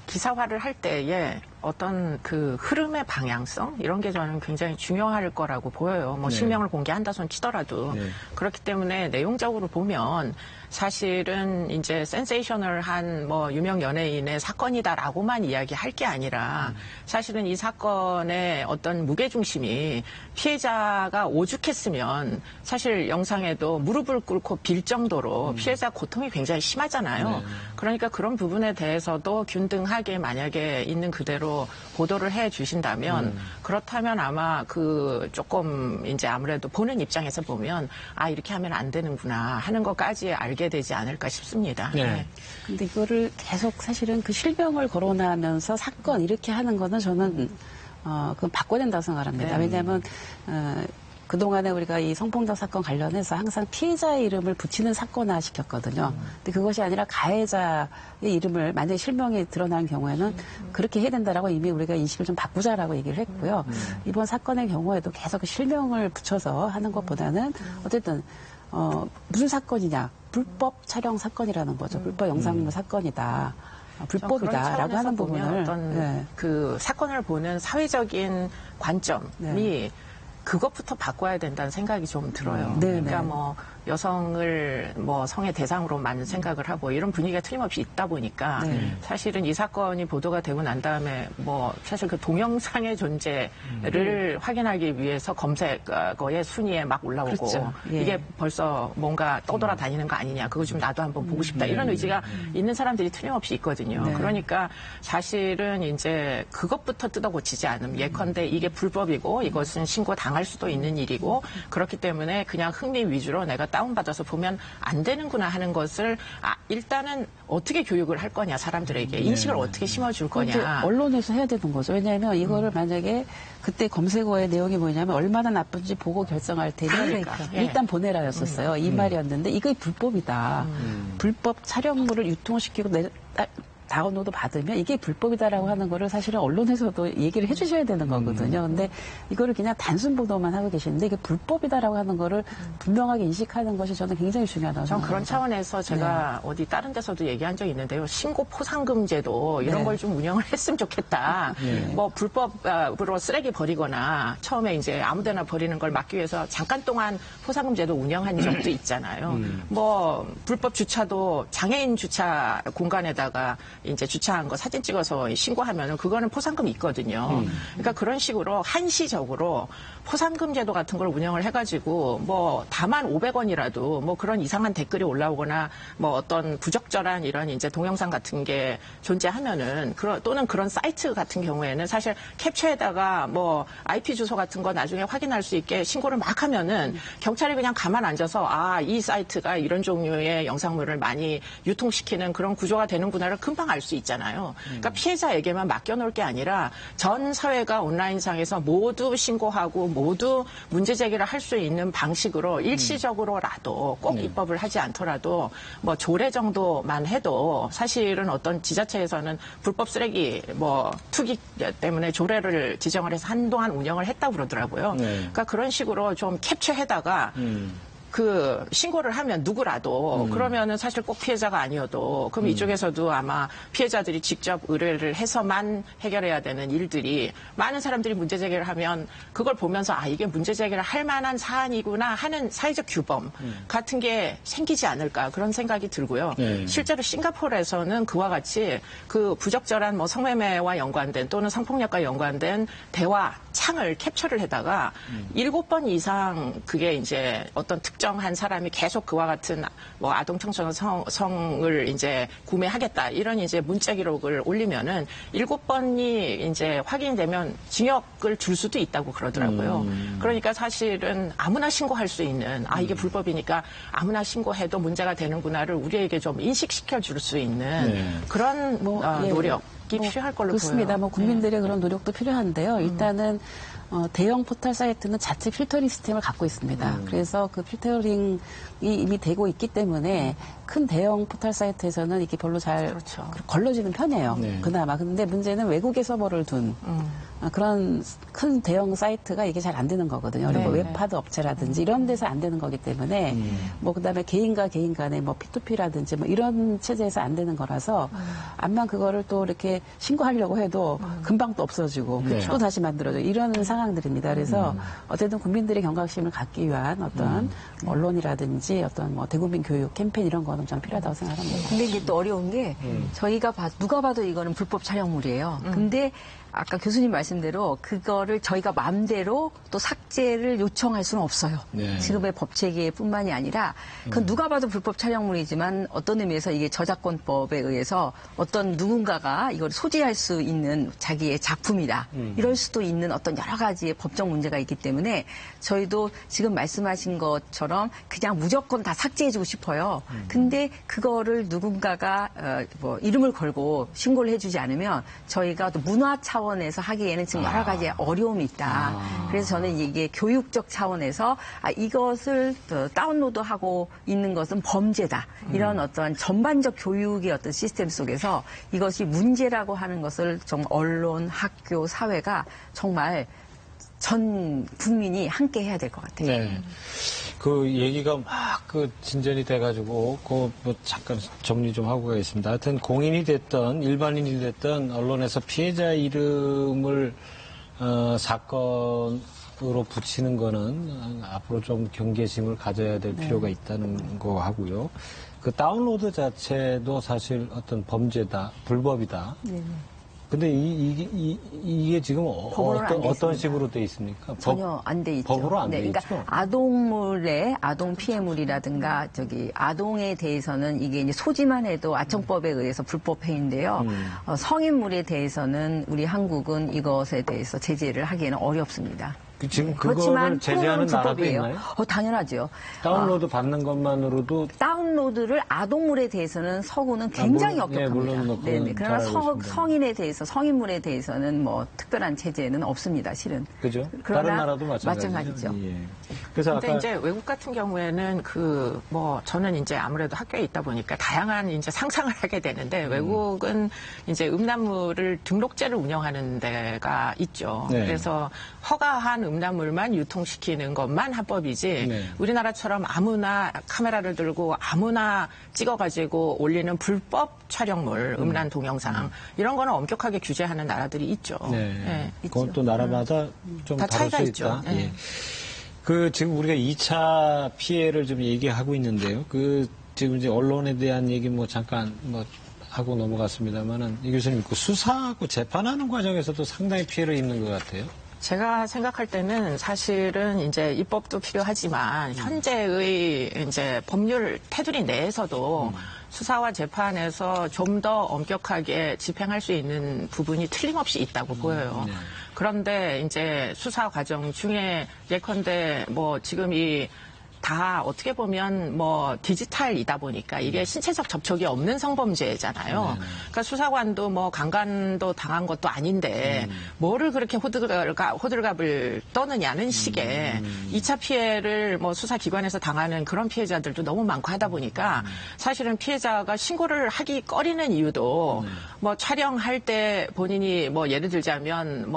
기사화를 할 때에 어떤 그 흐름의 방향성 이런 게 저는 굉장히 중요할 거라고 보여요. 실명을 공개한다 손 치더라도 그렇기 때문에 내용적으로 보면 사실은 이제 센세이셔널한 유명 연예인의 사건이다라고만 이야기할 게 아니라 사실은 이 사건의 어떤 무게중심이 피해자가 오죽했으면 사실 영상에도 무릎을 꿇고 빌 정도로 피해자 고통이 굉장히 심하잖아요. 그러니까 그런 부분에 대해서도 균등하게 만약에 있는 그대로 보도를 해 주신다면 그렇다면 아마 조금 이제 아무래도 보는 입장에서 보면 이렇게 하면 안 되는구나 하는 것까지 알게 되지 않을까 싶습니다. 근데 이거를 계속 사실은 그 실명을 거론하면서 사건 이렇게 하는 거는 저는 그건 바꿔야 된다고 생각합니다. 왜냐하면 그동안에 우리가 이 성폭력 사건 관련해서 항상 피해자의 이름을 붙이는 사건화 시켰거든요. 근데 그것이 아니라 가해자의 이름을 만약에 실명이 드러난 경우에는 그렇게 해야 된다라고 이미 우리가 인식을 좀 바꾸자라고 얘기를 했고요. 이번 사건의 경우에도 계속 실명을 붙여서 하는 것보다는 어쨌든 무슨 사건이냐. 불법 촬영 사건이라는 거죠. 불법 영상물 사건이다. 불법이다라고 하는 부분을 어떤 그 사건을 보는 사회적인 관점이 그것부터 바꿔야 된다는 생각이 좀 들어요. 그러니까 뭐 여성을 뭐 성의 대상으로 많은 생각을 하고 이런 분위기가 틀림없이 있다 보니까 사실은 이 사건이 보도가 되고 난 다음에 뭐 사실 그 동영상의 존재를 확인하기 위해서 검색어의 순위에 막 올라오고 그렇죠. 이게 벌써 뭔가 떠돌아다니는 거 아니냐. 그거 좀 나도 한번 보고 싶다. 이런 의지가 있는 사람들이 틀림없이 있거든요. 그러니까 사실은 이제 그것부터 뜯어고치지 않으면 예컨대 이게 불법이고 이것은 신고 당할 수도 있는 일이고 그렇기 때문에 그냥 흥미 위주로 내가 다운받아서 보면 안 되는구나 하는 것을 일단은 어떻게 교육을 할 거냐 사람들에게 인식을 어떻게 심어줄 거냐. 언론에서 해야 되는 거죠. 왜냐하면 이거를 만약에 그때 검색어의 내용이 뭐냐면 얼마나 나쁜지 보고 결정할 테니 일단 보내라였었어요. 이 말이었는데 이게 불법이다. 불법 촬영물을 유통시키고 다운로드 받으면 이게 불법이다라고 하는 거를 사실은 언론에서도 얘기를 해주셔야 되는 거거든요. 근데 이거를 그냥 단순 보도만 하고 계시는데 이게 불법이다라고 하는 거를 분명하게 인식하는 것이 저는 굉장히 중요하다고 생각합니다. 그런 차원에서 제가 어디 다른 데서도 얘기한 적이 있는데요. 신고 포상금제도 이런 걸 좀 운영을 했으면 좋겠다. 뭐 불법으로 쓰레기 버리거나 처음에 이제 아무데나 버리는 걸 막기 위해서 잠깐 동안 포상금제도 운영한 적도 있잖아요. 뭐 불법 주차도 장애인 주차 공간에다가 이제 주차한 거 사진 찍어서 신고하면은 그거는 포상금이 있거든요. 그러니까 그런 식으로 한시적으로 포상금 제도 같은 걸 운영을 해가지고 뭐 다만 500원이라도 뭐 그런 이상한 댓글이 올라오거나 뭐 어떤 부적절한 이런 이제 동영상 같은 게 존재하면은 또는 그런 사이트 같은 경우에는 사실 캡처에다가 뭐 IP 주소 같은 거 나중에 확인할 수 있게 신고를 막 하면은 경찰이 그냥 가만 앉아서 이 사이트가 이런 종류의 영상물을 많이 유통시키는 그런 구조가 되는구나를 금방 알 수 있잖아요. 그러니까 피해자에게만 맡겨놓을 게 아니라 전 사회가 온라인상에서 모두 신고하고 모두 문제 제기를 할 수 있는 방식으로 일시적으로라도 꼭 입법을 하지 않더라도 뭐 조례 정도만 해도 사실은 어떤 지자체에서는 불법 쓰레기 뭐 투기 때문에 조례를 지정을 해서 한동안 운영을 했다고 그러더라고요. 그러니까 그런 식으로 좀 캡처해다가 그 신고를 하면 누구라도 그러면은 사실 꼭 피해자가 아니어도 그럼 이쪽에서도 아마 피해자들이 직접 의뢰를 해서만 해결해야 되는 일들이 많은 사람들이 문제 제기를 하면 그걸 보면서 이게 문제 제기를 할 만한 사안이구나 하는 사회적 규범 같은 게 생기지 않을까 그런 생각이 들고요. 실제로 싱가포르에서는 그와 같이 그 부적절한 뭐 성매매와 연관된 또는 성폭력과 연관된 대화 창을 캡처를 해다가 7번 이상 그게 이제 어떤 특정한 사람이 계속 그와 같은 뭐 아동 청소년 성을 이제 구매하겠다 이런 이제 문자 기록을 올리면은 7번이 이제 확인되면 징역을 줄 수도 있다고 그러더라고요. 그러니까 사실은 아무나 신고할 수 있는 이게 불법이니까 아무나 신고해도 문제가 되는구나를 우리에게 좀 인식시켜 줄 수 있는 그런 노력. 필요할 걸로 그렇습니다. 보여요. 뭐 국민들의 그런 노력도 필요한데요. 일단은 대형 포털 사이트는 자체 필터링 시스템을 갖고 있습니다. 그래서 그 필터링이 이미 되고 있기 때문에 큰 대형 포털 사이트에서는 이게 별로 잘 걸러지는 편이에요. 그나마. 근데 문제는 외국에 서버를 둔 그런 큰 대형 사이트가 이게 잘 안 되는 거거든요. 그리고 웹하드 업체라든지 이런 데서 안 되는 거기 때문에 뭐 그다음에 개인과 개인 간의 뭐 P2P라든지 뭐 이런 체제에서 안 되는 거라서 암만 그거를 또 이렇게 신고하려고 해도 금방 또 없어지고 또 다시 만들어져 이런 상황들입니다. 그래서 어쨌든 국민들의 경각심을 갖기 위한 어떤 언론이라든지 어떤 뭐 대국민 교육 캠페인 이런 거는 좀 필요하다고 생각합니다. 근데 이게 또 어려운 게 저희가 누가 봐도 이거는 불법 촬영물이에요. 근데 아까 교수님 말씀대로 그거를 저희가 마음대로 또 삭제를 요청할 수는 없어요. 지금의 법 체계뿐만이 아니라 그건 누가 봐도 불법 촬영물이지만 어떤 의미에서 이게 저작권법에 의해서 어떤 누군가가 이걸 소지할 수 있는 자기의 작품이다. 이럴 수도 있는 어떤 여러 가지의 법적 문제가 있기 때문에 저희도 지금 말씀하신 것처럼 그냥 무조건 다 삭제해주고 싶어요. 근데 그거를 누군가가 뭐 이름을 걸고 신고를 해주지 않으면 저희가 또 문화 차원 차원에서 하기에는 지금 여러 가지 어려움이 있다. 그래서 저는 이게 교육적 차원에서 이것을 다운로드하고 있는 것은 범죄다. 이런 어떤 전반적 교육의 어떤 시스템 속에서 이것이 문제라고 하는 것을 정말 언론, 학교, 사회가 정말 전 국민이 함께 해야 될 것 같아요. 네. 그 얘기가 막 진전이 돼가지고 뭐 잠깐 정리 좀 하고 가겠습니다. 하여튼 공인이 됐던 일반인이 됐던 언론에서 피해자 이름을 사건으로 붙이는 거는 앞으로 좀 경계심을 가져야 될 필요가 있다는 거 하고요. 그 다운로드 자체도 사실 어떤 범죄다, 불법이다. 네. 근데 이게 지금 어떤 식으로 돼 있습니까? 전혀 안 돼 있죠. 법으로 안 돼 그러니까 있죠. 아동 피해물이라든가 아동에 대해서는 이게 이제 소지만 해도 아청법에 의해서 불법 행위인데요. 성인물에 대해서는 우리 한국은 이것에 대해서 제재를 하기에는 어렵습니다. 지금 그거를 제재하는 나라도 있나요? 당연하죠. 다운로드 받는 것만으로도 다운로드를 아동물에 대해서는 서구는 굉장히 엄격합니다. 물론 네네. 그러나 성인에 대해서 성인물에 대해서는 뭐 특별한 제재는 없습니다. 실은. 그죠? 다른 나라도 마찬가지죠. 예. 그래서 근데 이제 외국 같은 경우에는 저는 이제 아무래도 학교에 있다 보니까 다양한 이제 상상을 하게 되는데 외국은 이제 음란물을 등록제를 운영하는 데가 있죠. 네. 그래서 허가한 음란물만 유통시키는 것만 합법이지 네. 우리나라처럼 아무나 카메라를 들고 아무나 찍어가지고 올리는 불법 촬영물, 음란 동영상 이런 거는 엄격하게 규제하는 나라들이 있죠. 네. 네, 그건 또 나라마다 좀 다 다를 차이가 수 있죠. 있다. 네. 예. 지금 우리가 2차 피해를 좀 얘기하고 있는데요. 지금 이제 언론에 대한 얘기 잠깐 하고 넘어갔습니다만은 이 교수님 수사하고 재판하는 과정에서도 상당히 피해를 입는 것 같아요. 제가 생각할 때는 사실은 이제 입법도 필요하지만 현재의 이제 법률 테두리 내에서도 수사와 재판에서 좀 더 엄격하게 집행할 수 있는 부분이 틀림없이 있다고 보여요. 네. 그런데 이제 수사 과정 중에 예컨대 지금 다 어떻게 보면 디지털이다 보니까 이게 신체적 접촉이 없는 성범죄잖아요. 그러니까 수사관도 강간도 당한 것도 아닌데 뭐를 그렇게 호들갑을 떠느냐는 식의 2차 피해를 수사기관에서 당하는 그런 피해자들도 너무 많고 하다 보니까 사실은 피해자가 신고를 하기 꺼리는 이유도 촬영할 때 본인이 예를 들자면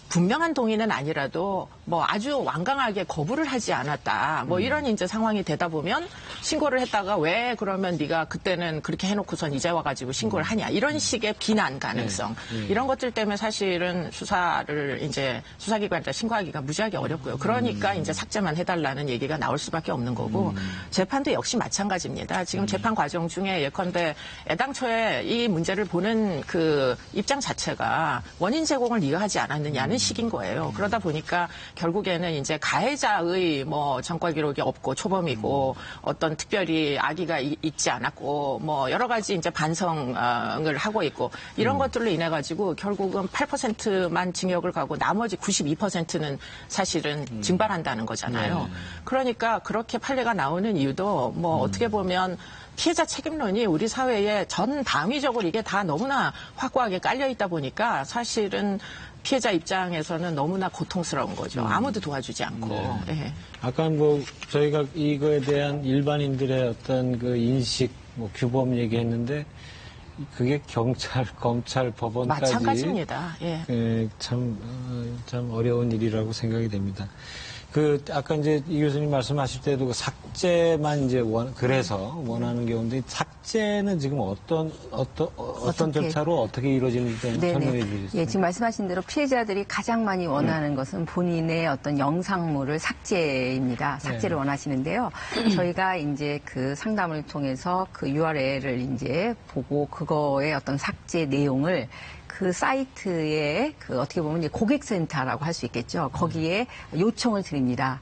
분명한 동의는 아니라도 아주 완강하게 거부를 하지 않았다. 이런 이제 상황이 되다 보면 신고를 했다가 왜 그러면 네가 그때는 그렇게 해놓고선 이제 와가지고 신고를 하냐. 이런 식의 비난 가능성. 이런 것들 때문에 사실은 수사를 이제 수사기관에다 신고하기가 무지하게 어렵고요. 그러니까 이제 삭제만 해달라는 얘기가 나올 수밖에 없는 거고 재판도 역시 마찬가지입니다. 지금 재판 과정 중에 예컨대 애당초에 이 문제를 보는 그 입장 자체가 원인 제공을 네가 하지 않았느냐는 식인 거예요. 그러다 보니까 결국에는 이제 가해자의 전과 기록이 없고 초범이고 어떤 특별히 악의가 있지 않았고 여러 가지 이제 반성을 하고 있고 이런 것들로 인해 가지고 결국은 8%만 징역을 가고 나머지 92%는 사실은 증발한다는 거잖아요. 그러니까 그렇게 판례가 나오는 이유도 어떻게 보면 피해자 책임론이 우리 사회에 전 당위적으로 이게 다 너무나 확고하게 깔려 있다 보니까 사실은 피해자 입장에서는 너무나 고통스러운 거죠. 아무도 도와주지 않고. 네. 예. 아까 저희가 이거에 대한 일반인들의 어떤 그 인식, 규범 얘기했는데 그게 경찰, 검찰, 법원까지 마찬가지입니다. 예. 참 어려운 일이라고 생각이 됩니다. 아까 이제 이 교수님 말씀하실 때도 삭제만 이제 그래서 원하는 경우인데 삭제는 지금 어떤 절차로 어떻게 이루어지는지 좀 설명해 주시겠어요? 예, 지금 말씀하신 대로 피해자들이 가장 많이 원하는 것은 본인의 어떤 영상물을 삭제입니다. 삭제를 원하시는데요. 저희가 이제 그 상담을 통해서 그 URL을 이제 보고 그거의 어떤 삭제 내용을 그 사이트에 어떻게 보면 이제 고객센터라고 할 수 있겠죠. 거기에 요청을 드립니다.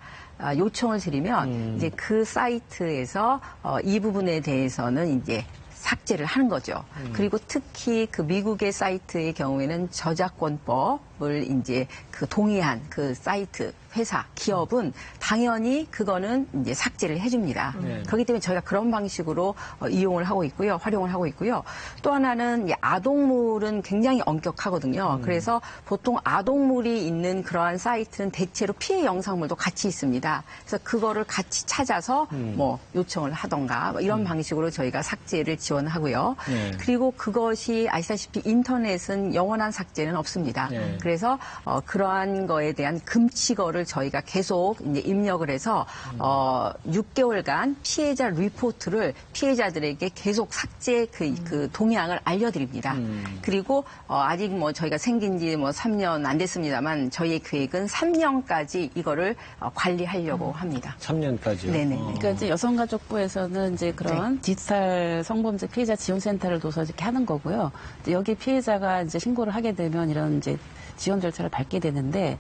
요청을 드리면 이제 그 사이트에서 이 부분에 대해서는 이제 삭제를 하는 거죠. 그리고 특히 그 미국의 사이트의 경우에는 저작권법, 위법을 이제 그 동의한 그 사이트, 회사, 기업은 당연히 그거는 이제 삭제를 해줍니다. 그렇기 때문에 저희가 그런 방식으로 이용을 하고 있고요. 활용을 하고 있고요. 또 하나는 이 아동물은 굉장히 엄격하거든요. 그래서 보통 아동물이 있는 그러한 사이트는 대체로 피해 영상물도 같이 있습니다. 그래서 그거를 같이 찾아서 뭐 요청을 하던가 뭐 이런 방식으로 저희가 삭제를 지원하고요. 그리고 그것이 아시다시피 인터넷은 영원한 삭제는 없습니다. 그래서 그러한 거에 대한 금치거를 저희가 계속 이제 입력을 해서 6개월간 피해자 리포트를 피해자들에게 계속 삭제 그 동향을 알려드립니다. 그리고 아직 뭐 저희가 생긴 지 뭐 3년 안 됐습니다만 저희의 계획은 3년까지 이거를 관리하려고 합니다. 3년까지요? 네네. 그러니까 이제 여성가족부에서는 이제 그런 디지털 성범죄 피해자 지원센터를 둬서 이렇게 하는 거고요. 이제 여기 피해자가 이제 신고를 하게 되면 이런 이제 지원 절차를 밟게 되는데,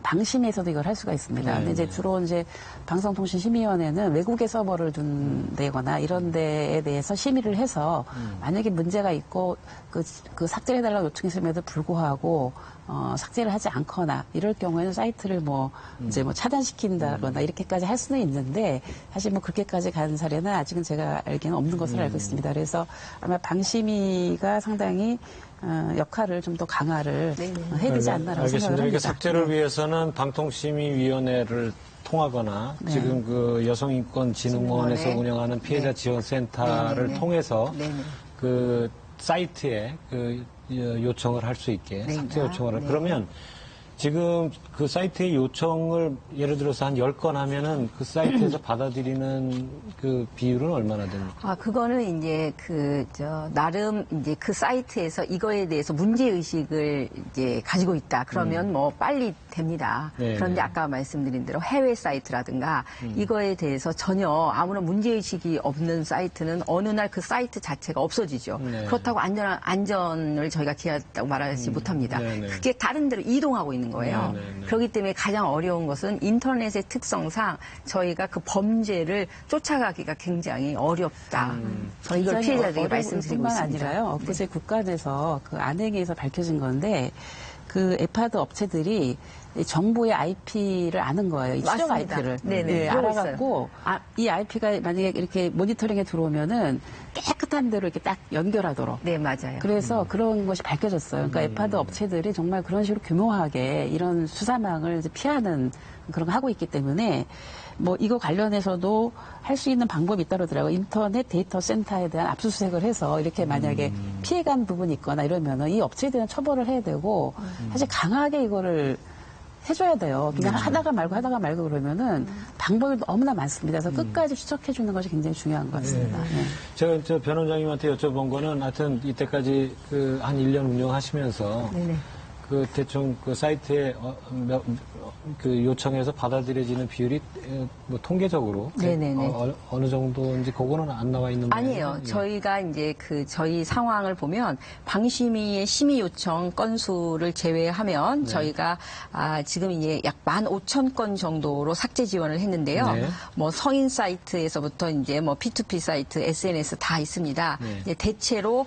방심에서도 이걸 할 수가 있습니다. 근데 이제 주로 이제 방송통신심의위원회는 외국에 서버를 둔 데거나 이런 데에 대해서 심의를 해서 만약에 문제가 있고 그 삭제를 해달라고 요청했음에도 불구하고 삭제를 하지 않거나 이럴 경우에는 사이트를 이제 차단시킨다거나 이렇게까지 할 수는 있는데 사실 그렇게까지 가는 사례는 아직은 제가 알기는 없는 것으로 알고 있습니다. 그래서 아마 방심위가 상당히 역할을 좀 더 강화를 해야 되지 않나라고 생각을 합니다. 삭제를 위해서는 방통심의위원회를 통하거나 지금 그 여성인권진흥원에서 운영하는 피해자 지원센터를 통해서 그 사이트에 그 요청을 할 수 있게 삭제 요청을 그러면 지금 그 사이트의 요청을 예를 들어서 한 10건 하면은 그 사이트에서 받아들이는 그 비율은 얼마나 됩니까? 그거는 이제 나름 이제 그 사이트에서 이거에 대해서 문제의식을 이제 가지고 있다. 그러면 빨리 됩니다. 그런데 아까 말씀드린 대로 해외 사이트라든가 이거에 대해서 전혀 아무런 문제의식이 없는 사이트는 어느 날 그 사이트 자체가 없어지죠. 그렇다고 안전을 저희가 기하다고 말하지 못합니다. 그게 다른 데로 이동하고 있는 거예요. 그렇기 때문에 가장 어려운 것은 인터넷의 특성상 저희가 그 범죄를 쫓아가기가 굉장히 어렵다. 저희 이걸 피해자들에게 말씀드리고 있습니다. 아니라요. 엊그제 국감에서 그 안행위에서 밝혀진 건데 그 에파드 업체들이 정보의 IP를 아는 거예요. 이 추적 IP를. 네네. 알아갖고 이 IP가 만약에 이렇게 모니터링에 들어오면은 깨끗한 대로 이렇게 딱 연결하도록. 네, 맞아요. 그래서 그런 것이 밝혀졌어요. 그러니까 에파드 업체들이 정말 그런 식으로 교묘하게 이런 수사망을 이제 피하는 그런 거 하고 있기 때문에 이거 관련해서도 할 수 있는 방법이 있다 그러더라고요. 인터넷 데이터 센터에 대한 압수수색을 해서 이렇게 만약에 피해간 부분이 있거나 이러면은 이 업체에 대한 처벌을 해야 되고 사실 강하게 이거를 해줘야 돼요. 그냥 하다가 말고 그러면은 방법이 너무나 많습니다. 그래서 끝까지 추적해주는 것이 굉장히 중요한 것 같습니다. 제가 저 변호장님한테 여쭤본 거는 하여튼 이때까지 한 1년 운영하시면서 그 대충 그 사이트에 그 요청해서 받아들여지는 비율이 통계적으로 어느 정도인지 그거는 안 나와 있는 거예요? 아니에요. 저희가 이제 저희 상황을 보면 방심위의 심의 요청 건수를 제외하면 저희가 지금 이제 약 15,000건 정도로 삭제 지원을 했는데요. 성인 사이트에서부터 이제 P2P 사이트, SNS 다 있습니다. 이제 대체로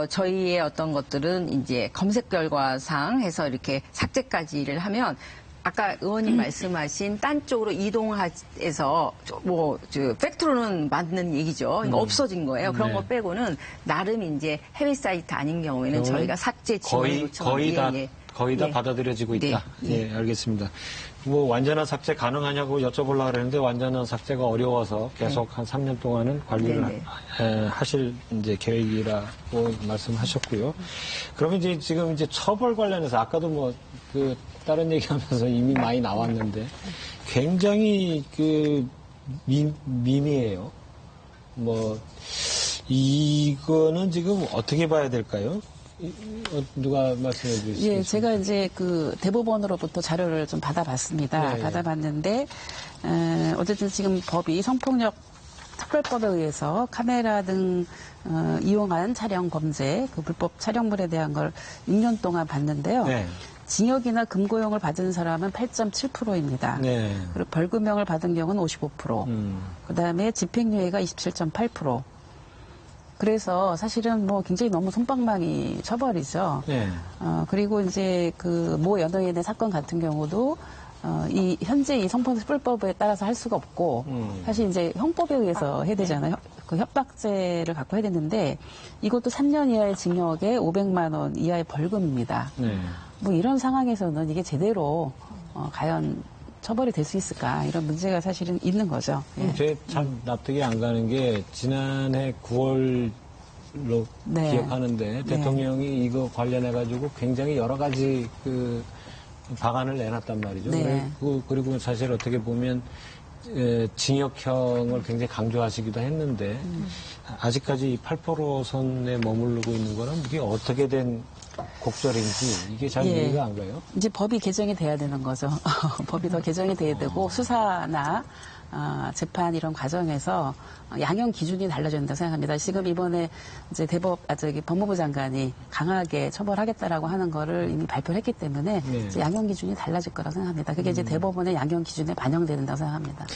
저희의 어떤 것들은 이제 검색 결과상 해서 이렇게 삭제까지를 하면 아까 의원님 말씀하신 딴 쪽으로 이동해서 팩트로는 맞는 얘기죠. 없어진 거예요. 그런 거 빼고는 나름 이제 해외 사이트 아닌 경우에는 저희가 삭제 지원을 요청하는 거의 다 받아들여지고 있다. 예, 알겠습니다. 완전한 삭제 가능하냐고 여쭤보려고 그랬는데 완전한 삭제가 어려워서 계속 한 3년 동안은 관리를 하실 이제 계획이라고 말씀하셨고요. 그러면 이제 지금 처벌 관련해서 아까도 다른 얘기하면서 이미 많이 나왔는데 굉장히 미미해요. 이거는 지금 어떻게 봐야 될까요? 누가 말씀해 주시겠어요? 예, 제가 이제 대법원으로부터 자료를 좀 받아봤습니다. 받아봤는데, 어쨌든 지금 법이 성폭력 특별법에 의해서 카메라 등 이용한 촬영 범죄, 불법 촬영물에 대한 걸 6년 동안 봤는데요. 징역이나 금고형을 받은 사람은 8.7%입니다. 그리고 벌금형을 받은 경우는 55%. 그다음에 집행유예가 27.8%. 그래서 사실은 뭐 굉장히 너무 솜방망이 처벌이죠. 네. 그리고 이제 그 모 연예인의 사건 같은 경우도 이 현재 이 성폭력법에 따라서 할 수가 없고 사실 이제 형법에 의해서 해야 되잖아요. 그 협박죄를 갖고 해야 되는데 이것도 3년 이하의 징역에 500만 원 이하의 벌금입니다. 네. 뭐 이런 상황에서는 이게 제대로 과연 처벌이 될 수 있을까 이런 문제가 사실은 있는 거죠. 예. 제 참 납득이 안 가는 게 지난해 9월로 네. 기억하는데 대통령이 이거 관련해 가지고 굉장히 여러 가지 그 방안을 내놨단 말이죠. 네. 그리고 사실 어떻게 보면 징역형을 굉장히 강조하시기도 했는데 아직까지 이 8포로 선에 머무르고 있는 거는 이게 어떻게 된 곡절인지 이게 잘 예. 이해가 안 가요. 이제 법이 개정이 돼야 되는 거죠. 법이 더 개정이 돼야 되고 수사나 재판 이런 과정에서 양형 기준이 달라져야 된다고 생각합니다. 지금 이번에 이제 법무부 장관이 강하게 처벌하겠다라고 하는 거를 이미 발표를 했기 때문에 네. 이제 양형 기준이 달라질 거라고 생각합니다. 그게 이제 대법원의 양형 기준에 반영된다고 생각합니다.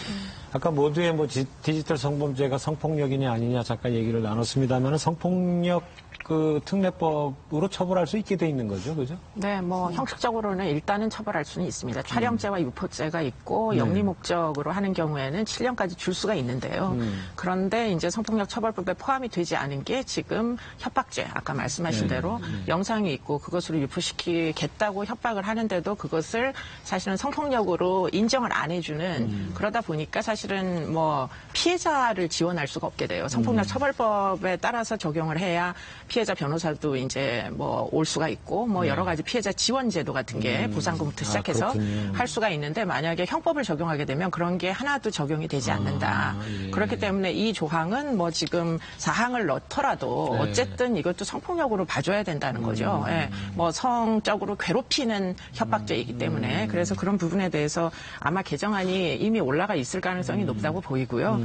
아까 모두의 뭐 디지털 성범죄가 성폭력이냐 아니냐 잠깐 얘기를 나눴습니다만 성폭력 그 특례법으로 처벌할 수 있게 돼 있는 거죠, 그죠? 네, 뭐 형식적으로는 일단은 처벌할 수는 있습니다. 촬영죄와 유포죄가 있고 영리 목적으로 하는 경우에는 7년까지 줄 수가 있는데요. 그런데 이제 성폭력 처벌법에 포함이 되지 않은 게 지금 협박죄, 아까 말씀하신 대로 영상이 있고 그것으로 유포시키겠다고 협박을 하는데도 그것을 사실은 성폭력으로 인정을 안 해주는 그러다 보니까 사실은 뭐 피해자를 지원할 수가 없게 돼요. 성폭력 처벌법에 따라서 적용을 해야 피해자 변호사도 이제 뭐 올 수가 있고 뭐 여러 가지 피해자 지원 제도 같은 게 보상금부터 시작해서 할 수가 있는데 만약에 형법을 적용하게 되면 그런 게 하나도 적용이 되지 않는다. 예. 그렇기 때문에 이 조항은 뭐 지금 사항을 넣더라도 어쨌든 이것도 성폭력으로 봐줘야 된다는 거죠. 예. 뭐 성적으로 괴롭히는 협박죄이기 때문에 그래서 그런 부분에 대해서 아마 개정안이 이미 올라가 있을 가능성이 높다고 보이고요.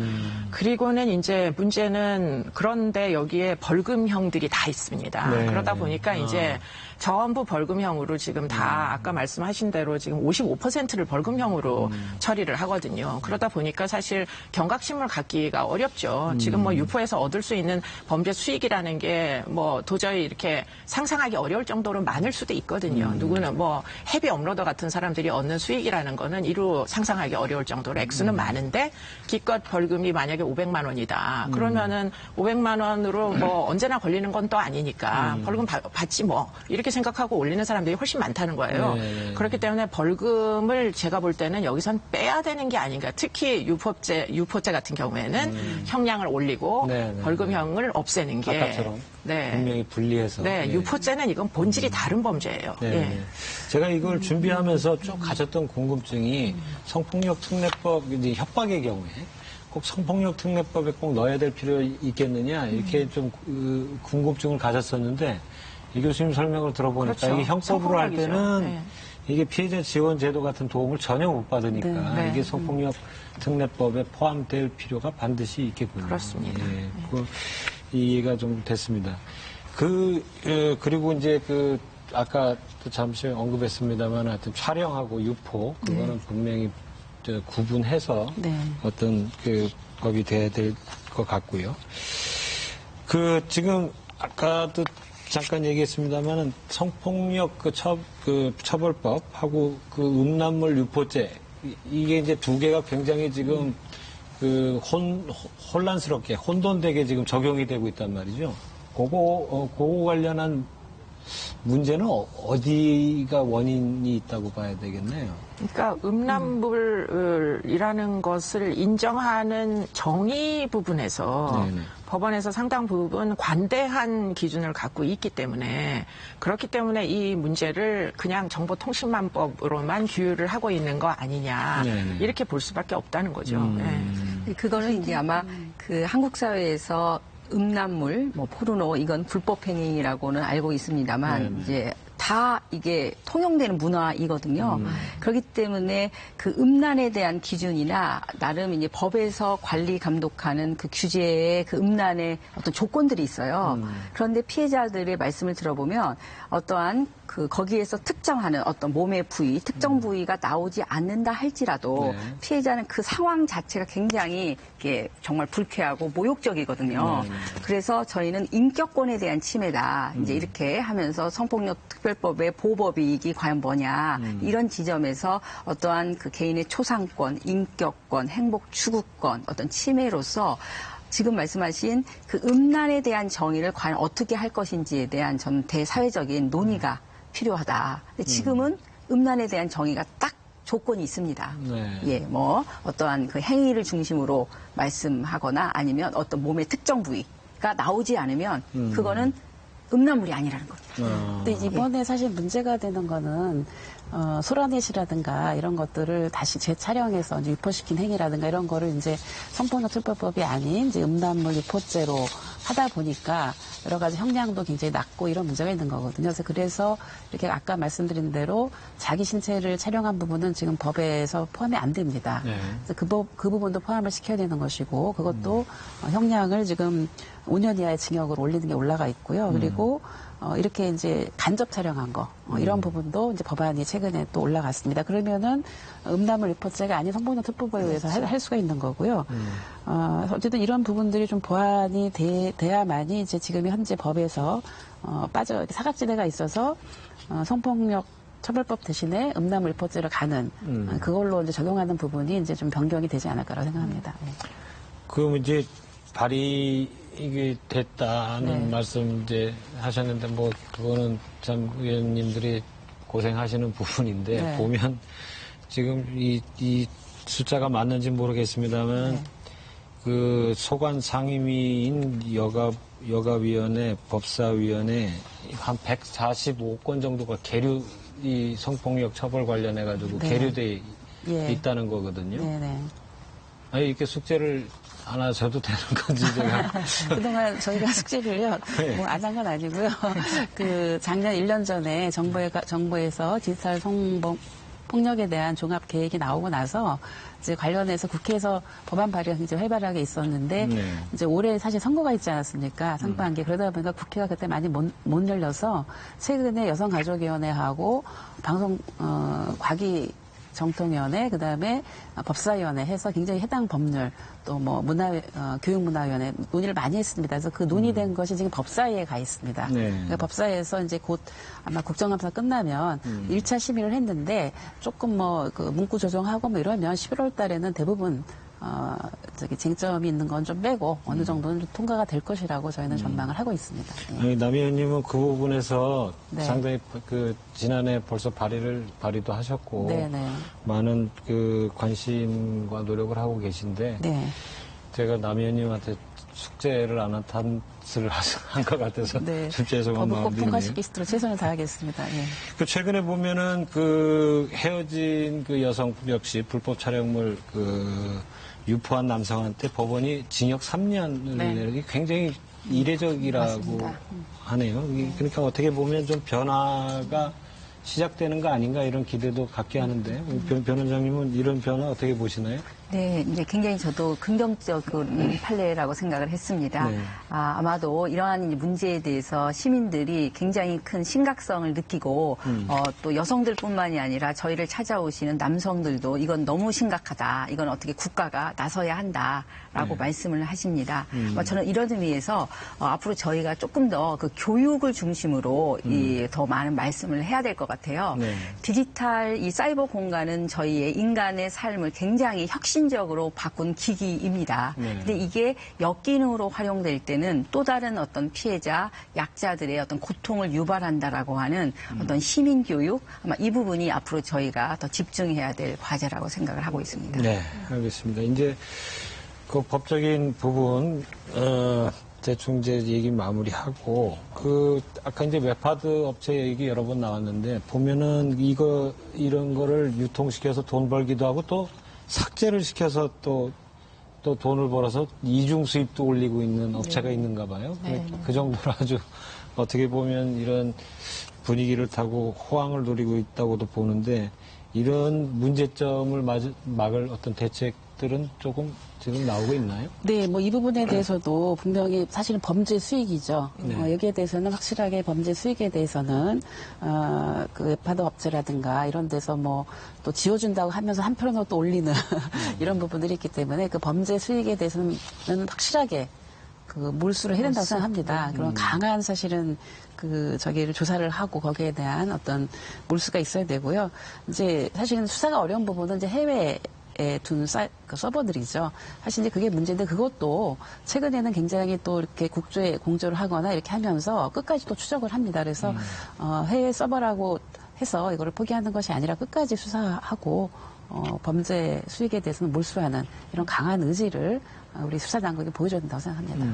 그리고는 이제 문제는 그런데 여기에 벌금형들이 다 있습니다. 네. 그러다 보니까 이제 전부 벌금형으로 지금 다 아까 말씀하신 대로 지금 55%를 벌금형으로 처리를 하거든요. 그러다 보니까 사실 경각심을 갖기가 어렵죠. 지금 뭐 유포에서 얻을 수 있는 범죄 수익이라는 게 뭐 도저히 이렇게 상상하기 어려울 정도로 많을 수도 있거든요. 누구는 뭐 헤비 업로더 같은 사람들이 얻는 수익이라는 거는 이루 상상하기 어려울 정도로 액수는 많은데 기껏 벌금이 만약에 500만 원이다. 그러면은 500만 원으로 뭐 언제나 걸리는 건 또 아니니까 벌금 받지 뭐 이렇게 생각하고 올리는 사람들이 훨씬 많다는 거예요. 네. 그렇기 때문에 벌금을 제가 볼 때는 여기선 빼야 되는 게 아닌가. 특히 유포죄 같은 경우에는 형량을 올리고 네, 네, 벌금형을 없애는 게 아까처럼 네. 분명히 분리해서. 네, 예. 유포죄는 이건 본질이 다른 범죄예요. 네. 예. 제가 이걸 준비하면서 쭉 가졌던 궁금증이 성폭력 특례법 이제 협박의 경우에 꼭 성폭력 특례법에 꼭 넣어야 될 필요 있겠느냐 이렇게 좀 궁금증을 가졌었는데 이 교수님 설명을 들어보니까 그렇죠. 이게 형법으로 할 때는 성폭력이죠. 네. 이게 피해자 지원 제도 같은 도움을 전혀 못 받으니까 네. 이게 성폭력 특례법에 포함될 필요가 반드시 있겠군요. 그렇습니다. 예, 이해가 좀 됐습니다. 그리고 이제 아까 또 잠시 언급했습니다만 하여튼 촬영하고 유포 그거는 분명히 구분해서 네. 어떤 법이 돼야 될 것 같고요. 지금 아까도 잠깐 얘기했습니다만은 성폭력 처벌법하고 음란물 유포죄 이게 이제 두 개가 굉장히 지금 혼란스럽게 혼돈되게 지금 적용이 되고 있단 말이죠. 그거 관련한 문제는 어디가 원인이 있다고 봐야 되겠네요. 그러니까 음란물이라는 것을 인정하는 정의 부분에서 네네. 법원에서 상당 부분 관대한 기준을 갖고 있기 때문에 그렇기 때문에 이 문제를 그냥 정보통신망법으로만 규율을 하고 있는 거 아니냐 네네. 이렇게 볼 수밖에 없다는 거죠. 네. 그거는 이제 아마 그 한국 사회에서 음란물, 뭐 포르노 이건 불법 행위라고는 알고 있습니다.만 네네. 이제 다 이게 통용되는 문화이거든요. 그렇기 때문에 그 음란에 대한 기준이나 나름 이제 법에서 관리 감독하는 그 규제의 그 음란의 어떤 조건들이 있어요. 그런데 피해자들의 말씀을 들어보면 어떠한 그 거기에서 특정하는 어떤 몸의 부위, 특정 부위가 나오지 않는다 할지라도 네. 피해자는 그 상황 자체가 굉장히 이게 정말 불쾌하고 모욕적이거든요. 그래서 저희는 인격권에 대한 침해다. 이제 이렇게 하면서 성폭력 특별법의 보호법이익이 과연 뭐냐. 이런 지점에서 어떠한 그 개인의 초상권, 인격권, 행복 추구권, 어떤 침해로서 지금 말씀하신 그 음란에 대한 정의를 과연 어떻게 할 것인지에 대한 전 대사회적인 논의가 필요하다. 근데 지금은 음란에 대한 정의가 딱 조건이 있습니다. 네. 예, 뭐 어떠한 그 행위를 중심으로 말씀하거나 아니면 어떤 몸의 특정 부위가 나오지 않으면 그거는 음란물이 아니라는 겁니다. 근데 이번에 사실 문제가 되는 거는 소라넷이라든가 이런 것들을 다시 재촬영해서 이제 유포시킨 행위라든가 이런 거를 이제 성폭력 특별법이 아닌 이제 음란물 유포죄로 하다 보니까 여러 가지 형량도 굉장히 낮고 이런 문제가 있는 거거든요. 그래서 이렇게 아까 말씀드린 대로 자기 신체를 촬영한 부분은 지금 법에서 포함이 안 됩니다. 네. 그래서 그 부분도 포함을 시켜야 되는 것이고 그것도 형량을 지금 5년 이하의 징역으로 올리는 게 올라가 있고요. 그리고 이렇게 이제 간접 촬영한 거 이런 부분도 이제 법안이 최근에 또 올라갔습니다. 그러면은 음란물 유포죄가 아닌 성폭력 특별법에 의해서 할 수가 있는 거고요. 어쨌든 이런 부분들이 좀 보완이 돼야만이 이제 지금 현재 법에서 사각지대가 있어서 성폭력 처벌법 대신에 음란물 유포죄를 가는 그걸로 이제 적용하는 부분이 이제 좀 변경이 되지 않을까라고 생각합니다. 네. 그럼 이제 발의이 됐다는 네. 말씀 이제 하셨는데 뭐 그거는 참 의원님들이 고생하시는 부분인데 네. 보면 지금 이 숫자가 맞는지 모르겠습니다만 네. 그 소관 상임위인 여가위원회, 법사위원회 한 145건 정도가 이 성폭력 처벌 관련해 가지고 네. 계류돼 예. 있다는 거거든요. 네네. 아니 이렇게 숙제를 안 하셔도 되는 건지 제가 그동안 저희가 숙제를요, 네. 뭐 안 한 건 아니고요. 그 작년 1년 전에 정부에서 디지털 폭력에 대한 종합 계획이 나오고 나서 이제 관련해서 국회에서 법안 발의가 굉장히 활발하게 있었는데 네. 이제 올해 사실 선거가 있지 않았습니까? 상반기. 그러다 보니까 국회가 그때 많이 못 열려서 최근에 여성가족위원회하고 정통위원회, 그다음에 법사위원회 해서 굉장히 해당 법률 또 뭐 교육문화위원회 논의를 많이 했습니다. 그래서 그 논의된 것이 지금 법사위에 가 있습니다. 네. 그러니까 법사위에서 이제 곧 아마 국정감사 끝나면 1차 심의를 했는데 조금 그 문구 조정하고 뭐 이러면 11월 달에는 대부분 쟁점이 있는 건 좀 빼고 어느 정도는 좀 통과가 될 것이라고 저희는 전망을 하고 있습니다. 예. 아니, 남 의원님은 그 부분에서 네. 상당히 지난해 벌써 발의도 하셨고 네네. 많은 관심과 노력을 하고 계신데 네. 제가 남 의원님한테 숙제를 안 한 탓을 한 것 같아서 네. 좀 죄송한 법을 꼭 마음이 드네요. 통과시킬 수 있도록 최선을 다하겠습니다. 예. 최근에 보면은 헤어진 여성 역시 불법 촬영물 유포한 남성한테 법원이 징역 3년을 네. 내는 게 굉장히 이례적이라고 맞습니다. 하네요. 그러니까 어떻게 보면 좀 변화가 시작되는 거 아닌가 이런 기대도 갖게 하는데 변호사님은 이런 변화 어떻게 보시나요? 네, 이제 굉장히 저도 긍정적인 판례라고 생각을 했습니다. 네. 아마도 이러한 문제에 대해서 시민들이 굉장히 큰 심각성을 느끼고 또 여성들뿐만이 아니라 저희를 찾아오시는 남성들도 이건 너무 심각하다. 이건 어떻게 국가가 나서야 한다라고 말씀을 하십니다. 저는 이런 의미에서 앞으로 저희가 조금 더 그 교육을 중심으로 더 많은 말씀을 해야 될 것 같아요. 네. 디지털 이 사이버 공간은 저희의 인간의 삶을 굉장히 혁신적으로 바꾼 기기입니다. 네. 근데 이게 역기능으로 활용될 때는 또 다른 어떤 피해자, 약자들의 어떤 고통을 유발한다라고 하는 어떤 시민 교육, 아마 이 부분이 앞으로 저희가 더 집중해야 될 과제라고 생각을 하고 있습니다. 네, 알겠습니다. 이제 그 법적인 부분 대충 이제 얘기 마무리하고 아까 이제 웹하드 업체 얘기 여러 번 나왔는데 보면은 이런 거를 유통시켜서 돈 벌기도 하고 또 삭제를 시켜서 또 돈을 벌어서 이중 수입도 올리고 있는 업체가 있는가 봐요. 네. 그 정도로 아주 어떻게 보면 이런 분위기를 타고 호황을 누리고 있다고도 보는데 이런 문제점을 막을 어떤 대책들은 조금 지금 나오고 있나요? 네, 뭐 이 부분에 대해서도 분명히 사실은 범죄 수익이죠. 네. 여기에 대해서는 확실하게 범죄 수익에 대해서는 그 웹하드 업체라든가 이런 데서 뭐 또 지워준다고 하면서 한편으로 또 올리는 이런 부분들이 있기 때문에 그 범죄 수익에 대해서는 확실하게 그 몰수를 해야 된다고 생각합니다. 그런 강한 사실은 저기를 조사를 하고 거기에 대한 어떤 몰수가 있어야 되고요. 이제 사실은 수사가 어려운 부분은 이제 해외에 둔 서버들이죠. 사실 이제 그게 문제인데 그것도 최근에는 굉장히 또 이렇게 국조에 공조를 하거나 이렇게 하면서 끝까지 또 추적을 합니다. 그래서 해외 서버라고 해서 이거를 포기하는 것이 아니라 끝까지 수사하고 범죄 수익에 대해서는 몰수하는 이런 강한 의지를 우리 수사당국이 보여줘야 된다고 생각합니다.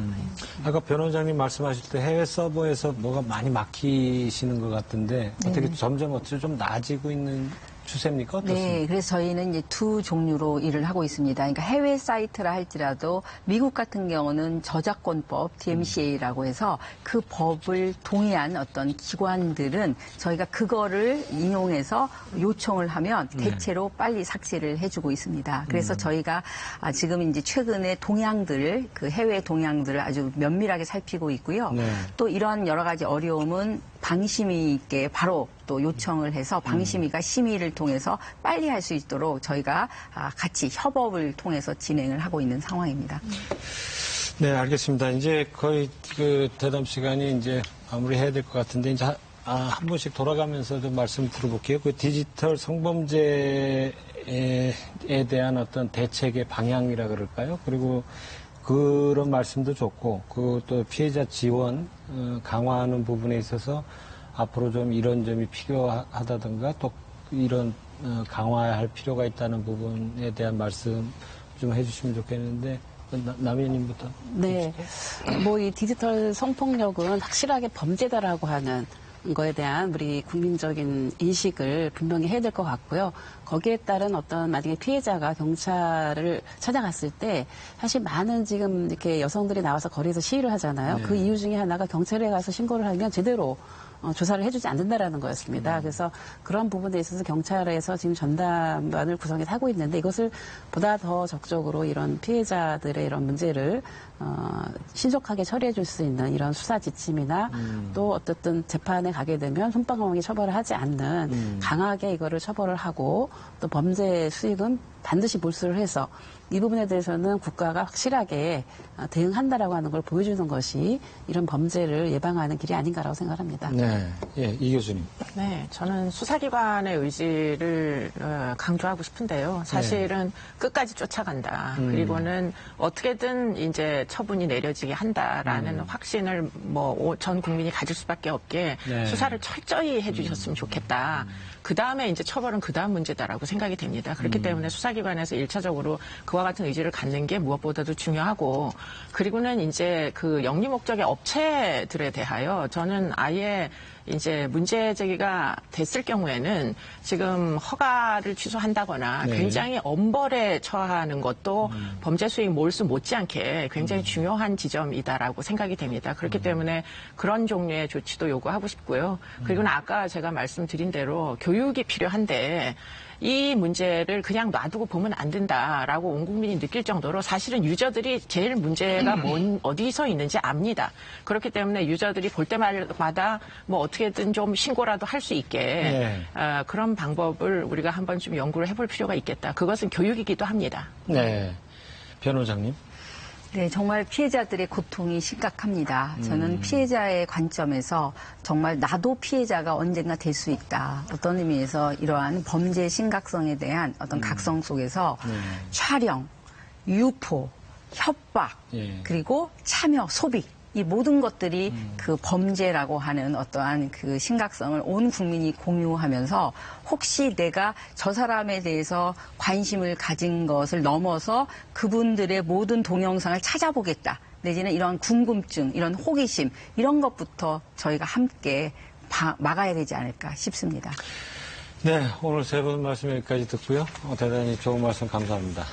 아까 변호사님 말씀하실 때 해외 서버에서 뭐가 많이 막히시는 것 같은데 어떻게 점점 좀 나아지고 있는 추세입니까? 어떻습니까? 네, 그래서 저희는 이제 두 종류로 일을 하고 있습니다. 그러니까 해외 사이트라 할지라도 미국 같은 경우는 저작권법 DMCA라고 해서 그 법을 동의한 어떤 기관들은 저희가 그거를 인용해서 요청을 하면 대체로 빨리 삭제를 해주고 있습니다. 그래서 저희가 지금 이제 최근에 동향들을 그 해외 동향들을 아주 면밀하게 살피고 있고요. 네. 또 이러한 여러 가지 어려움은 방심위께 바로 또 요청을 해서 방심위가 심의를 통해서 빨리 할 수 있도록 저희가 같이 협업을 통해서 진행을 하고 있는 상황입니다. 네, 알겠습니다. 이제 거의 그 대담 시간이 이제 마무리해야 될 것 같은데 이제 한 번씩 돌아가면서 좀 말씀 들어볼게요. 그 디지털 성범죄에 대한 어떤 대책의 방향이라 그럴까요? 그리고 그런 말씀도 좋고, 그 또 피해자 지원 강화하는 부분에 있어서 앞으로 좀 이런 점이 필요하다든가 또 이런 강화할 필요가 있다는 부분에 대한 말씀 좀 해주시면 좋겠는데 남희님부터. 네, 뭐 이 디지털 성폭력은 확실하게 범죄다라고 하는 거에 대한 우리 국민적인 인식을 분명히 해야 될 것 같고요. 거기에 따른 어떤 만약에 피해자가 경찰을 찾아갔을 때 사실 많은 지금 이렇게 여성들이 나와서 거리에서 시위를 하잖아요. 그 이유 중에 하나가 경찰에 가서 신고를 하면 제대로 조사를 해주지 않는다라는 거였습니다. 그래서 그런 부분에 있어서 경찰에서 지금 전담반을 구성해서 하고 있는데 이것을 보다 더 적극적으로 이런 피해자들의 이런 문제를 신속하게 처리해 줄 수 있는 이런 수사 지침이나 또 어떻든 재판에 가게 되면 솜방망이 처벌을 하지 않는 강하게 이거를 처벌을 하고 또 범죄 수익은 반드시 몰수를 해서 이 부분에 대해서는 국가가 확실하게 대응한다라고 하는 걸 보여주는 것이 이런 범죄를 예방하는 길이 아닌가라고 생각합니다. 네, 예, 이 교수님. 네, 저는 수사기관의 의지를 강조하고 싶은데요. 사실은 끝까지 쫓아간다. 그리고는 어떻게든 이제 처분이 내려지게 한다라는 확신을 뭐 전 국민이 가질 수밖에 없게 수사를 철저히 해주셨으면 좋겠다. 그 다음에 이제 처벌은 그 다음 문제다라고 생각이 됩니다. 그렇기 때문에 수사기관에서 1차적으로 그와 같은 의지를 갖는 게 무엇보다도 중요하고, 그리고는 이제 그 영리 목적의 업체들에 대하여 저는 아예 이제 문제 제기가 됐을 경우에는 지금 허가를 취소한다거나 굉장히 엄벌에 처하는 것도 범죄 수익 몰수 못지않게 굉장히 중요한 지점이다라고 생각이 됩니다. 그렇기 때문에 그런 종류의 조치도 요구하고 싶고요. 그리고는 아까 제가 말씀드린 대로 교육이 필요한데 이 문제를 그냥 놔두고 보면 안 된다라고 온 국민이 느낄 정도로 사실은 유저들이 제일 문제가 어디서 있는지 압니다. 그렇기 때문에 유저들이 볼 때마다 뭐 어떻게든 좀 신고라도 할 수 있게 그런 방법을 우리가 한번 좀 연구를 해볼 필요가 있겠다. 그것은 교육이기도 합니다. 네, 변호사님. 네, 정말 피해자들의 고통이 심각합니다. 저는 피해자의 관점에서 정말 나도 피해자가 언젠가 될 수 있다. 어떤 의미에서 이러한 범죄 심각성에 대한 어떤 각성 속에서 촬영, 유포, 협박, 그리고 참여, 소비. 이 모든 것들이 그 범죄라고 하는 어떠한 그 심각성을 온 국민이 공유하면서 혹시 내가 저 사람에 대해서 관심을 가진 것을 넘어서 그분들의 모든 동영상을 찾아보겠다. 내지는 이런 궁금증, 이런 호기심, 이런 것부터 저희가 함께 막아야 되지 않을까 싶습니다. 네, 오늘 세 분 말씀 여기까지 듣고요. 대단히 좋은 말씀 감사합니다.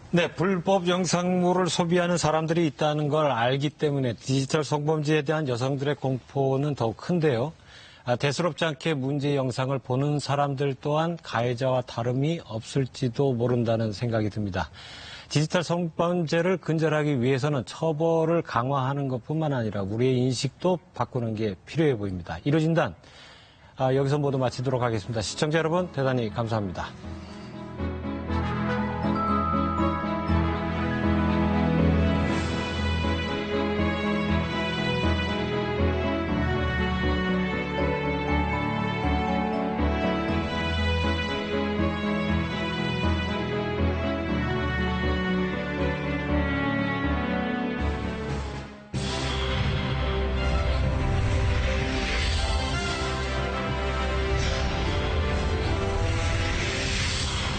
네, 불법 영상물을 소비하는 사람들이 있다는 걸 알기 때문에 디지털 성범죄에 대한 여성들의 공포는 더욱 큰데요. 대수롭지 않게 문제 영상을 보는 사람들 또한 가해자와 다름이 없을지도 모른다는 생각이 듭니다. 디지털 성범죄를 근절하기 위해서는 처벌을 강화하는 것뿐만 아니라 우리의 인식도 바꾸는 게 필요해 보입니다. 1호 진단 여기서 모두 마치도록 하겠습니다. 시청자 여러분 대단히 감사합니다.